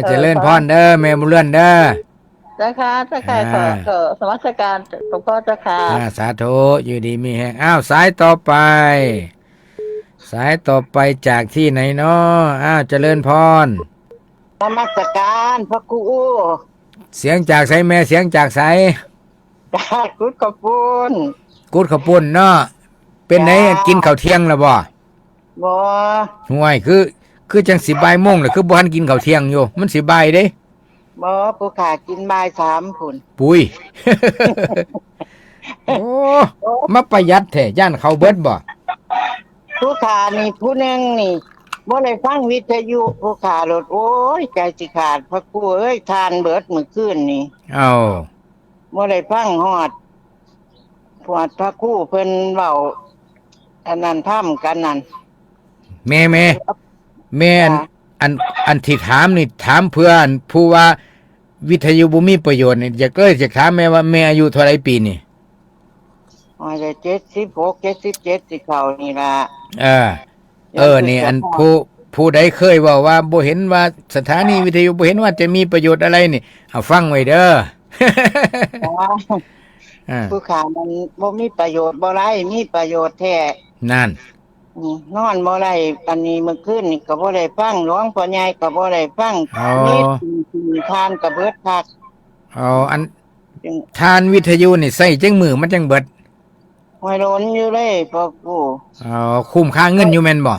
เจริญพรเด้อแม่บุญเรือนเด้อเจ้าค่ะขอสมัครการหลวงพ่อเจ้าค่ะสาธุอยู่ดีมีแฮงสายต่อไปจากที่ไหนเนาะเจริญพรสมัครการพระครูเสียงจากไสแม่เสียงจากไสจากกุดขปุ้นเนาะเป็นไหนกินข้าวเที่ยงแล้วบ่ห่วยคือจังสิบ่ายโมงเลยคือบ่ทันกินข้าวเที่ยงอยู่มันสิบ่ายเด้ผู้ขากินบ่าย3พุ่นปุ้ย โอ้มาประหยัดแท้ย่านเขาเบิดบ่ผู้ขานี่ผู้นึงนี่บ่ได้ฟังวิทยุผู้ขารถโอ้ยใจสิขาดพระครูเอ้ยทานเบิดมื้อคืนนี่บ่ได้ฟังฮอดพวกพระครูเพิ่นเว้าอันนั้นทำกันนั่นแม่อันที่ถามนี่ถามเพื่อนผู้ว่าวิทยุบ่มีประโยชน์นี่อยากถามแม่ว่าแม่อายุเท่าไหร่ปีนี่76 77สิเข้านี่ล่ะนี่อันผู้ ผู้ใดเคยบอกว่าบ่เห็นว่าสถานีวิทยุบ่เห็นว่าจะมีประโยชน์อะไรนี่เอาฟังไว้เด้อ ผู้ขามันบ่มีประโยชน์บ่ไรมีประโยชน์แท้นั่นนอนบ่ไรอันนี้เมื่อคืนนี่ก็บ่ได้ฟังหลวงพ่อใหญ่ก็บ่ได้ฟังนี่ทานก็เบิดคักอันทานวิทยุนี่ใส่จังมือมันจังเบิดหอยโลนอยู่เลยพ่อปู่คุ้มค่าเงินอยู่แม่นบ่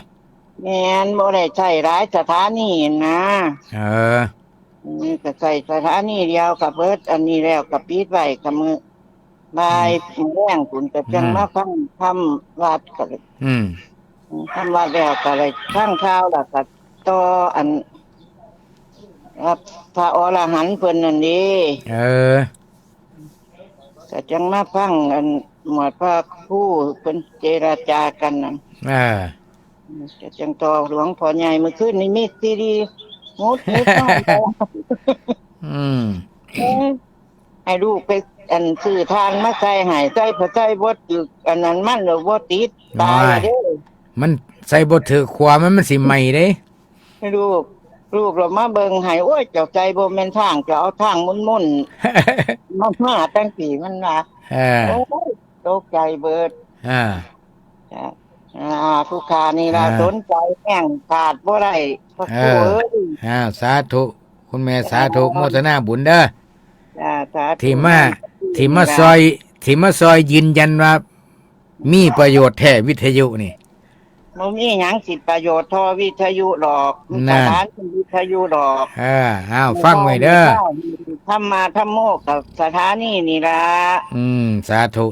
แม่นบ่ได้ใช้หลายสถานีนะนี่ก็ใส่สถานีเดียวก็เบิดอันนี้แล้วก็ปิดไว้ก็มื้อบ่ายแรงคุณก็จังมาฟังทำวัดก็ทำวัดแล้วก็เลยฟังข่าวแล้วก็ต่ออันพระอรหันต์เพิ่นนั่นนี่ก็จังมาฟังอันหมวดพระผู้เพิ่นเจรจากันนั่นจะจังต่อหลวงพ่อใหญ่เมื่อคืนนี้มีซีดีงดน้อยให้ลูกไปอันซื้อทานมาใส่ให้ใส่พระใส่บ่ตึกอันนั้นมันแล้วบ่ติดตายเด้อมันใส่บ่ถือขวามันสิใหม่เด้ให้ลูกเรามาเบิ่งให้โอ้ยเจ้าใจบ่แม่นทางจะเอาทางมุ่นๆมาตั้งปีมันว่าโอ้ยตกใจเบิดผู้ค้านี่ล่ะสนใจแม่งขาดบ่ได้พระครูเอ้ยสาธุคุณแม่สาธุโมทนาบุญเด้อที่มาซอยยืนยันว่ามีประโยชน์แท้วิทยุนี่บ่มีหยังสิประโยชน์ทอวิทยุดอกสถานวิทยุดอกฟังไว้เด้อธรรมะธรรมโมกับสถานีนี่ล่ะสาธุ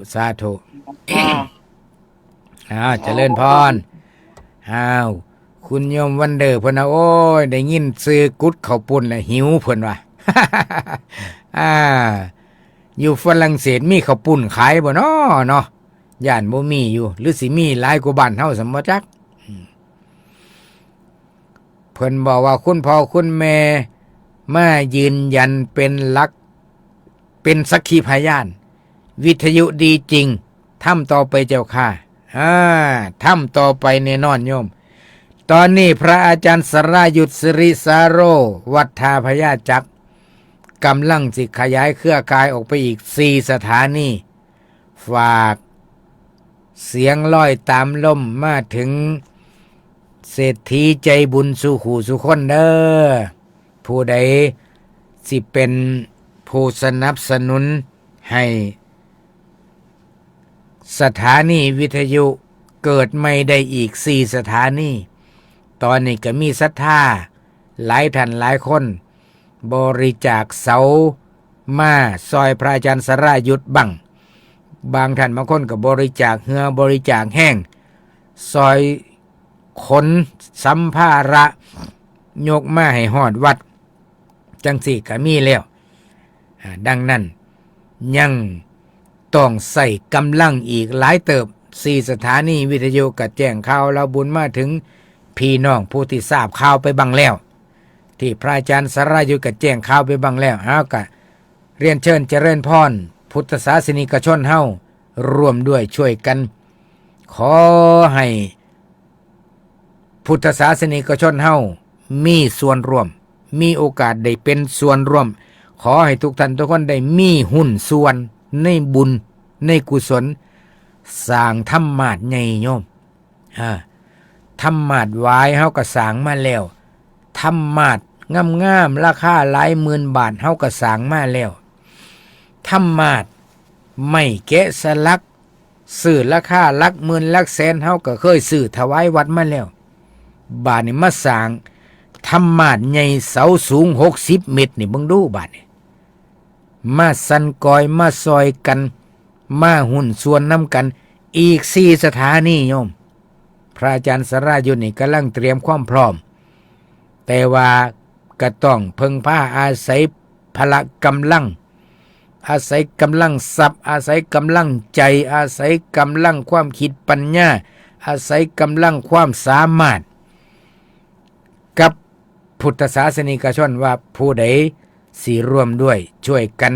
เจริญพรคุณโยมวันเดอร์เพิ่นนะโอ้ยได้ยินซื้อกุดข้าวปุ้นแล้วหิวเพิ่นว่าอยู่ฝรั่งเศสมีข้าวปุ้นขายบ่เนาะย่านบ่มีอยู่หรือสิมีหลายกว่าบ้านเฮาซั่นบ่จักเพิ่นบอกว่าคุณพ่อคุณแม่มายืนยันเป็นหลักเป็นสักขีพยานวิทยุดีจริงทำต่อไปเจ้าค่ะทำต่อไปแน่นอนโยมตอนนี้พระอาจารย์สรายุทธสิริสาโรวัดท่าพญาจักรกำลังสิขยายเครือข่ายออกไปอีก4 สถานีฝากเสียงลอยตามลมมาถึงเศรษฐีใจบุญสู่หูสุคนเด้อผู้ใดสิเป็นผู้สนับสนุนให้สถานีวิทยุเกิดไม่ได้อีก4 สถานีตอนนี้ก็มีศรัทธาหลายท่านหลายคนบริจาคเสามาซอยพระอาจารย์สรายุทธบางท่านบางคนก็บริจาคเหือบริจาคแห้งซอยขนสัมภาระยกมาให้ฮอดวัดจังสี่ก็มีแล้วดังนั้นยังต้องใส่กำลังอีกหลายเติบ4 สถานีวิทยุก็แจ้งข่าวเราบุญมาถึงพี่น้องผู้ที่ทราบข่าวไปบังแล้วที่พระอาจารย์สรายุทธก็แจ้งข่าวไปบังแล้วก็เรียนเชิญเจริญพรพุทธศาสนิกชนเฮาร่วมด้วยช่วยกันขอให้พุทธศาสนิกชนเฮามีส่วนร่วมมีโอกาสได้เป็นส่วนร่วมขอให้ทุกท่านทุกคนได้มีหุ้นส่วนในบุญในกุศลสร้างธรรมาสใหญ่โยมธรรมาสวายเฮาก็สร้างมาแล้วธรรมาสงามๆราคาหลายหมื่นบาทเฮาก็สร้างมาแล้วธรรมาสไม่แกะสลักซื้อราคาหลักหมื่นหลักแสนเฮาก็เคยซื้อถวายวัดมาแล้วบาดนี้มาสร้างธรรมาสใหญ่เสาสูง60 เมตรนี่เบิ่งดูบาดนี้มาสั่นกอยมาซอยกันมาหุ้นส่วนนำกันอีก4 สถานีโยมพระอาจารย์สรายุทธนี่กำลังเตรียมความพร้อมแต่ว่าก็ต้องพึ่งพาอาศัยพละกำลังอาศัยกำลังทรัพย์อาศัยกำลังใจอาศัยกำลังความคิดปัญญาอาศัยกำลังความสามารถกับพุทธศาสนิกชนว่าผู้ใดสิร่วมด้วยช่วยกัน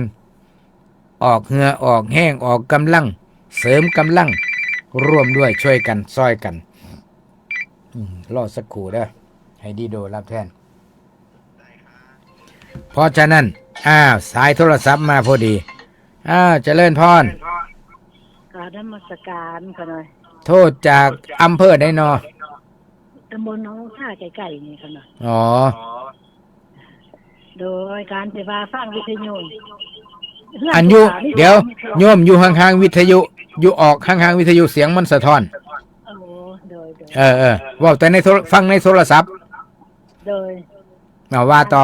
ออกเหงื่อออกแห้งออกกำลังเสริมกำลังร่วมด้วยช่วยกันซอยกันรอสักครู่เด้อ ให้ดีโดรับแทนเพราะฉะนั้นสายโทรศัพท์มาพอดีเจริญพรกราบนมัสการค่ะหน่อยโทษจากอำเภอใดนอตำบลหนองท่าไก่ๆนี่ค่ะหน่อยอ๋อโดยการที่ว่าฟังวิทยุอันอยู่เดี๋ยวโยมอยู่ห่างๆวิทยุอยู่ออกห่างๆวิทยุเสียงมันสะท้อนโดยว่าแต่ในฟังในโทรศัพท์โดยว่าต่อ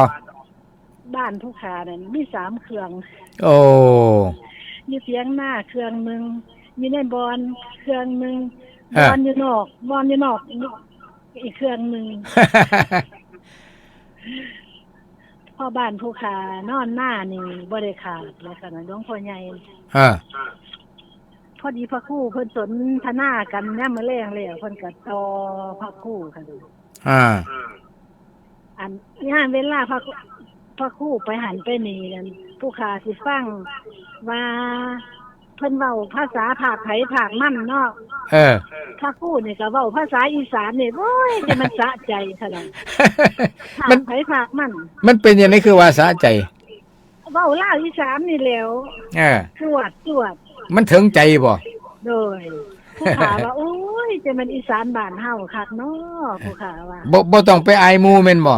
บ้านผู้ขาเนี่ยมี3เครื่องโอ้มีเสียงหน้าเครื่องนึงมีในบอนเครื่องนึงบอนอยู่นอกอีกเครื่องนึงพ่อบ้านผู้ขานอนหน้านี่บ่ได้ขาดเลยค่ะหลวงพ่อใหญ่พอดีพระครูเพิ่นสนทนากันแนมมื้อแลงแล้วเพิ่นก็ต่อพระครูค่ะอันงานเวลาพระครูไปหันไปนี่นั่นผู้ขาสิฟังว่าเพิ่นเว้าภาษาภาคไผภาคมันเนาะพระครูนี่ก็เว้าภาษาอีสานนี่โอ้ยแต่มันสะใจค่ะล่ะมันไผภาคมันเป็นยังไงคือว่าสะใจเว้าลาวอีสานนี่แหล้วจวดมันถึงใจบ่โดยผู้ขาว่าโอ้ยแต่มันอีสานบ้านเฮาคักเนาะผู้ขาว่าบ่ต้องไปอายหมู่แม่นบ่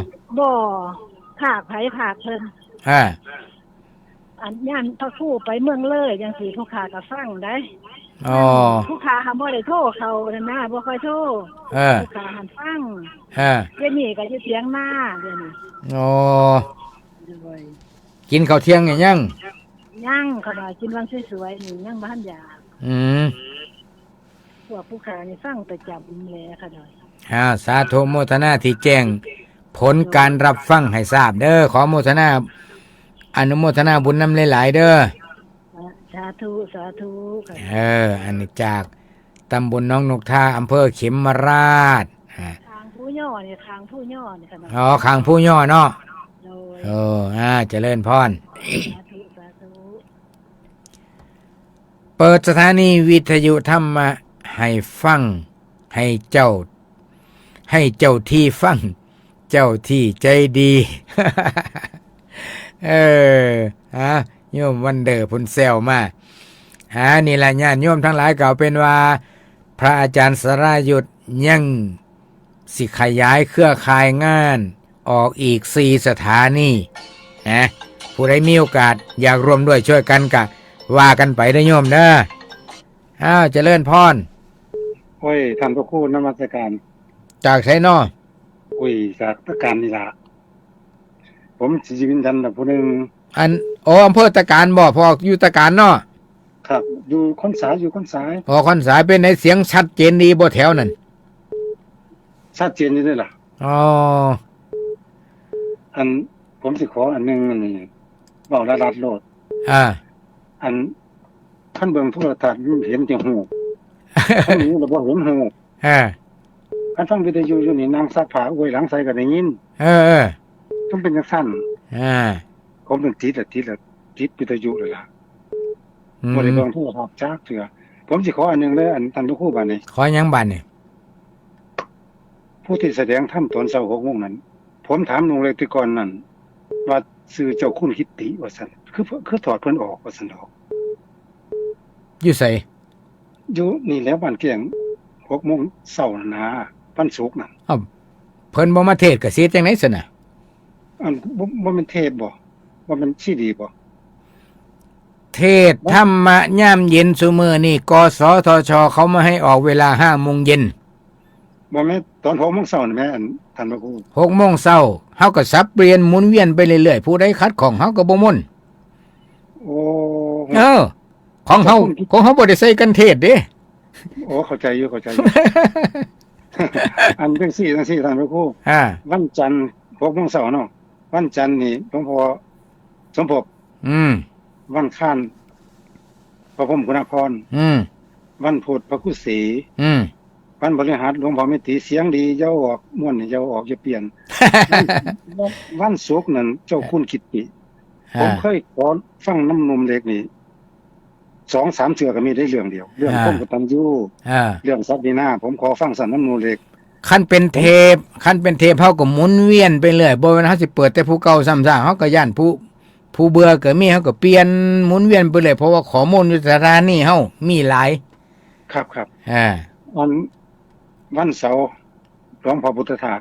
ภาคไผภาคเพิ่นอันย่านพระครูไปเมืองเลยจังซี่ผู้ขาก็ฟังได้ผู้ขาบ่ได้โทรเขานั่นนะบ่ค่อยโทรผู้ขาหันฟังเดี๋ยวนี้ก็อยู่เถียงนาเดี๋ยวนี้กินข้าวเที่ยงยังเขาว่ากินวังสวยๆนี่ยังบ่ทันอยากพวกผู้ขานี่ฟังประจำเลยค่ะดอยสาธุโมทนาที่แจ้งผลการรับฟังให้ทราบเด้อขอโมทนาอนุโมทนาบุญนำหลายๆเด้อสาธุอันนี้จากตำบลหนองนกท่าอำเภอเขมราชทางผู้ย่อเนี่ยค่ะข้างผู้ย่อเนาะเจริญพรเปิดสถานีวิทยุธรรมะให้ฟังให้เจ้าที่ฟังเจ้าที่ใจดีโยมวันเดอร์พุ่นแซวมานี่แหละญาติโยมทั้งหลายกล่าวเป็นว่าพระอาจารย์สรายุทธยังสิขยายเครือข่ายงานออกอีก4สถานีผู้ใดมีโอกาสอยากร่วมด้วยช่วยกันกะว่ากันไปได้โยมเด้อเจริญพรโอ้ยท่านพระครูนมัสการจากไสนอจากตะการนี่ล่ะผมสิวินทันผู้นึงอำเภอตะการบ่พออยู่ตะการเนาะครับอยู่คอนสายคอนสายเป็นในเสียงชัดเจนดีบ่แถวนั้นชัดเจนนี่ล่ะผมสิขออันนึงนี่เว้ารัดโลดอันท่านเบิ่งโทรทัศน์เห็นแต่หูท่านนี้บ่เห็นหูท่านฟังวิทยุอยู่นี่นั่งซักผ้าอวยหลังใส่ก็ได้ยินต้องเป็นจังซั่นผมถึงติดวิทยุเลยล่ะบ่ได้เบิ่งโทรทัศน์จักเทื่อผมสิขออันนึงเลยอันท่านครูบัดนี้ขอหยังบัดนี่ผู้ที่แสดงธรรมตอนเช้า 6:00 นนั้นผมถามลุงเลยแต่ก่อนนั้นว่าชื่อเจ้าคุณคิตติว่าซั่นคือถอดเพิ่นออกว่าซั่นดอกอยู่ไสอยู่นี่แล้วบ้านเกียง 6:00 นนะวันศุกร์น่ะเพิ่นบ่มาเทศน์ก็สิจังได๋ซั่นน่ะบ่แม่นเทศบ่ว่ามันสิดีบ่เทศธรรมะยามเย็นซุมื้อนี้กสทชเขามาให้ออกเวลา 5:00 นบ่แม่นตอน 6:00 นนี่แม่ท่านพระครู 6:00 นเฮาก็สับเปลี่ยนหมุนเวียนไปเรื่อยๆผู้ใดขัดของเฮาก็บ่ม่นของเฮาบ่ได้ใส่กันเทศเด้เข้าใจอยู่อันจังซี่ท่านพระครูวันจันทร์ 6:00 นเนาะวันจันทร์นี่หลวงพ่อสมภพวันค้านพระพรหมกุณพรวันพุธพระกุศรีวันพฤหัสหลวงพ่อเมตติเสียงดีเย้าออกม่วนเย้าออกอย่าเปลี่ยนวันศุกร์นั้นเจ้าคุณกิตติผมเคยขอฟังน้ำนมเล็กนี่ 2-3 เทื่อก็มีได้เรื่องเดียวเรื่องพรหมกตัญญูเรื่องสัพพินาผมขอฟังสันน้ำนมเล็ก คันเป็นเทปเฮาก็หมุนเวียนไปเรื่อยบ่แม่นเฮาสิเปิดแต่ผู้เก่าซ้ำซากเฮาก็ย้านผู้เบื่อก็มีเฮาก็เปลี่ยนหมุนเวียนไปเรื่อยเพราะว่าข้อมูลอยู่สถานีเฮามีหลายครับวันเสาร์หลวงพ่อพุทธทาส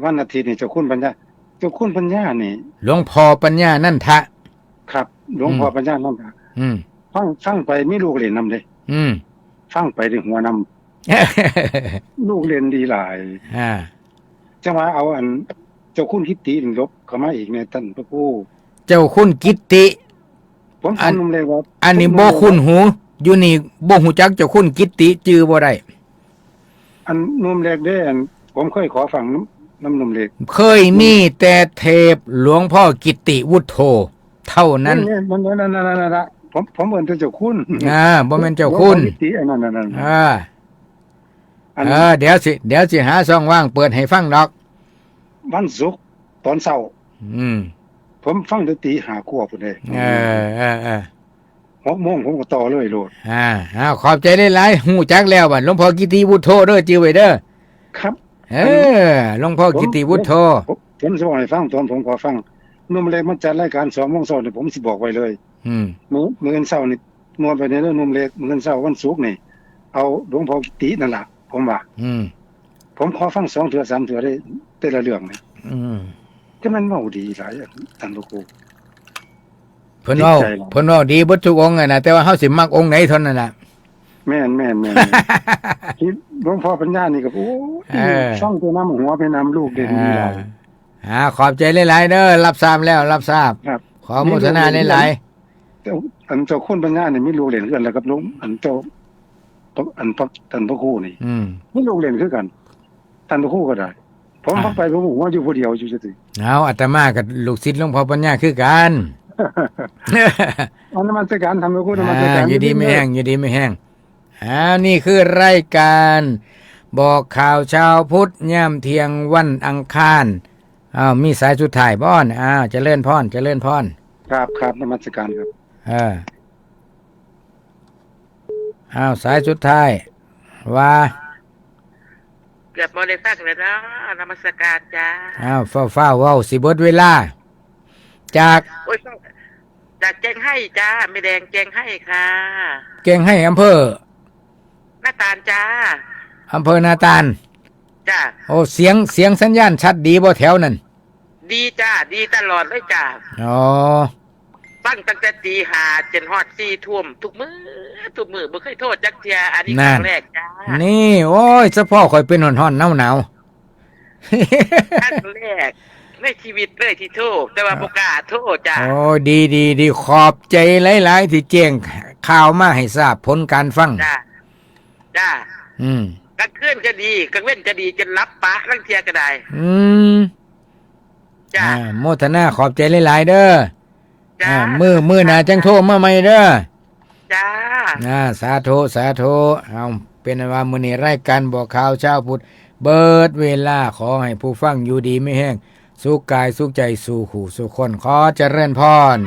วันอาทิตย์นี่เจ้าคุณปัญญานี่หลวงพ่อปัญญานันทะครับหลวงพ่อปัญญานันทะฟังไปมีลูกเล่นนำเด้ฟังไปด้วยหัวนำลูกเล่นดีหลายจังว่าเอาอันเจ้าคุณกิตติลบเข้ามาอีกในท่านพระครูเจ้าคุณกิตติผมฟังนำเลยว่าอันนี้บ่คุ้นหูอยู่นี่บ่ฮู้จักเจ้าคุณกิตติชื่อบ่ได้อันนุ่มเล็กเด้อันผมเคยขอฟังน้ำนุ่มเล็กเคยมีแต่เทปหลวงพ่อกิตติวุฒโธเท่านั้นมันนั่นผมเหมือนเจ้าคุณบ่แม่นเจ้าคุณกิตติอันนั้นเดี๋ยวสิหาช่องว่างเปิดให้ฟังดอกวันศุกร์ตอนเช้าผมฟังดนตรี5:00 นพุ่นเด้6 โมงผมก็ต่อเลยโลดขอบใจหลายๆฮู้จักแล้วบัดหลวงพ่อกิตติวุฒโธเด้อจื้อไว้เด้อครับหลวงพ่อกิตติวุฒโธผมสิบอกให้ฟังตอนผมขอฟังนุ่มเล็กมันจัดรายการ 2:00 นนี่ผมสิบอกไว้เลยมื้อเช้านี่นวลไปในเรื่องนุ่มเล็กมื้อเช้าวันศุกร์นี่เอาหลวงพ่อกิตตินั่นล่ะผมว่าผมขอฟัง2 เทื่อ 3 เทื่อได้แต่ละเรื่องนี่แต่มันเว้าดีหลายท่านพระครูเพิ่นเว้าดีเบิดทุกองค์น่ะแต่ว่าเฮาสิมักองค์ไหนเท่านั้นน่ะแม่นที่หลวงพ่อปัญญานี่ก็โอ้ช่องตัวน้ำหัวไปนำลูกได้ดีหลายขอบใจหลายๆเด้อรับทราบแล้วรับทราบขอโมทนาหลายๆแต่อันเจ้าคุณปัญญานี่มีลูกเล่นกันแล้วกับลุงอันเจ้าท่านพระครูนี่มีลูกเล่นคือกันท่านพระครูก็ได้ผมฟังไปผมหัวอยู่ผู้เดียวอยู่ซื่อๆเอาอาตมากับลูกศิษย์หลวงพ่อปัญญาคือกันนมัสการทำให้คุณนมัสการอยู่ดีไม่แห้งนี่คือรายการบอกข่าวชาวพุทธย่ำเที่ยงวันอังคารมีสายสุดท้ายบ่อนเจริญพรครับนมัสการครับสายสุดท้ายว่าเกือบบ่ได้ฟังแล้วเนาะนมัสการจ้าฟ้าเว้าสิเบิดเวลาจากแกงให้จ้าไม่แดงแกงให้ค่ะแกงให้อำเภอนาตาลจ้าอำเภอนาตาลจ้าโอ้เสียงสัญญาณชัดดีบ่แถวนั้นดีจ้าดีตลอดเลยจ้าฟังตั้งแต่ตี 5 จนฮอด 4 ทุ่มทุกมื้อบ่เคยโทษจักเที่ยอันนี้ครั้งแรกจ้านี่โอ้ยเฉพาะข่อยเป็นฮ้อนๆหนาวครั้งแรกในชีวิตเลยที่โทษแต่ว่าบ่กล้าโทษจ้าโอ้ดีขอบใจหลายๆที่แจ้งข่าวมาให้ทราบผลการฟังจ้ากลางคืนจะดีกลางเว้นจะดีจนรับปะลังเที่ยก็ได้จ้าโมทนาขอบใจหลายๆเด้อจ้ามื้อหน้าจังโทรมาใหม่เด้อจ้าสาธุเอาเป็นว่ามื้อนี้รายการบอกข่าวชาวพุทธเบิดเวลาขอให้ผู้ฟังอยู่ดีไม่แห้งสุขกายสุขใจสู่ขู่สู่คนขอเจริญพร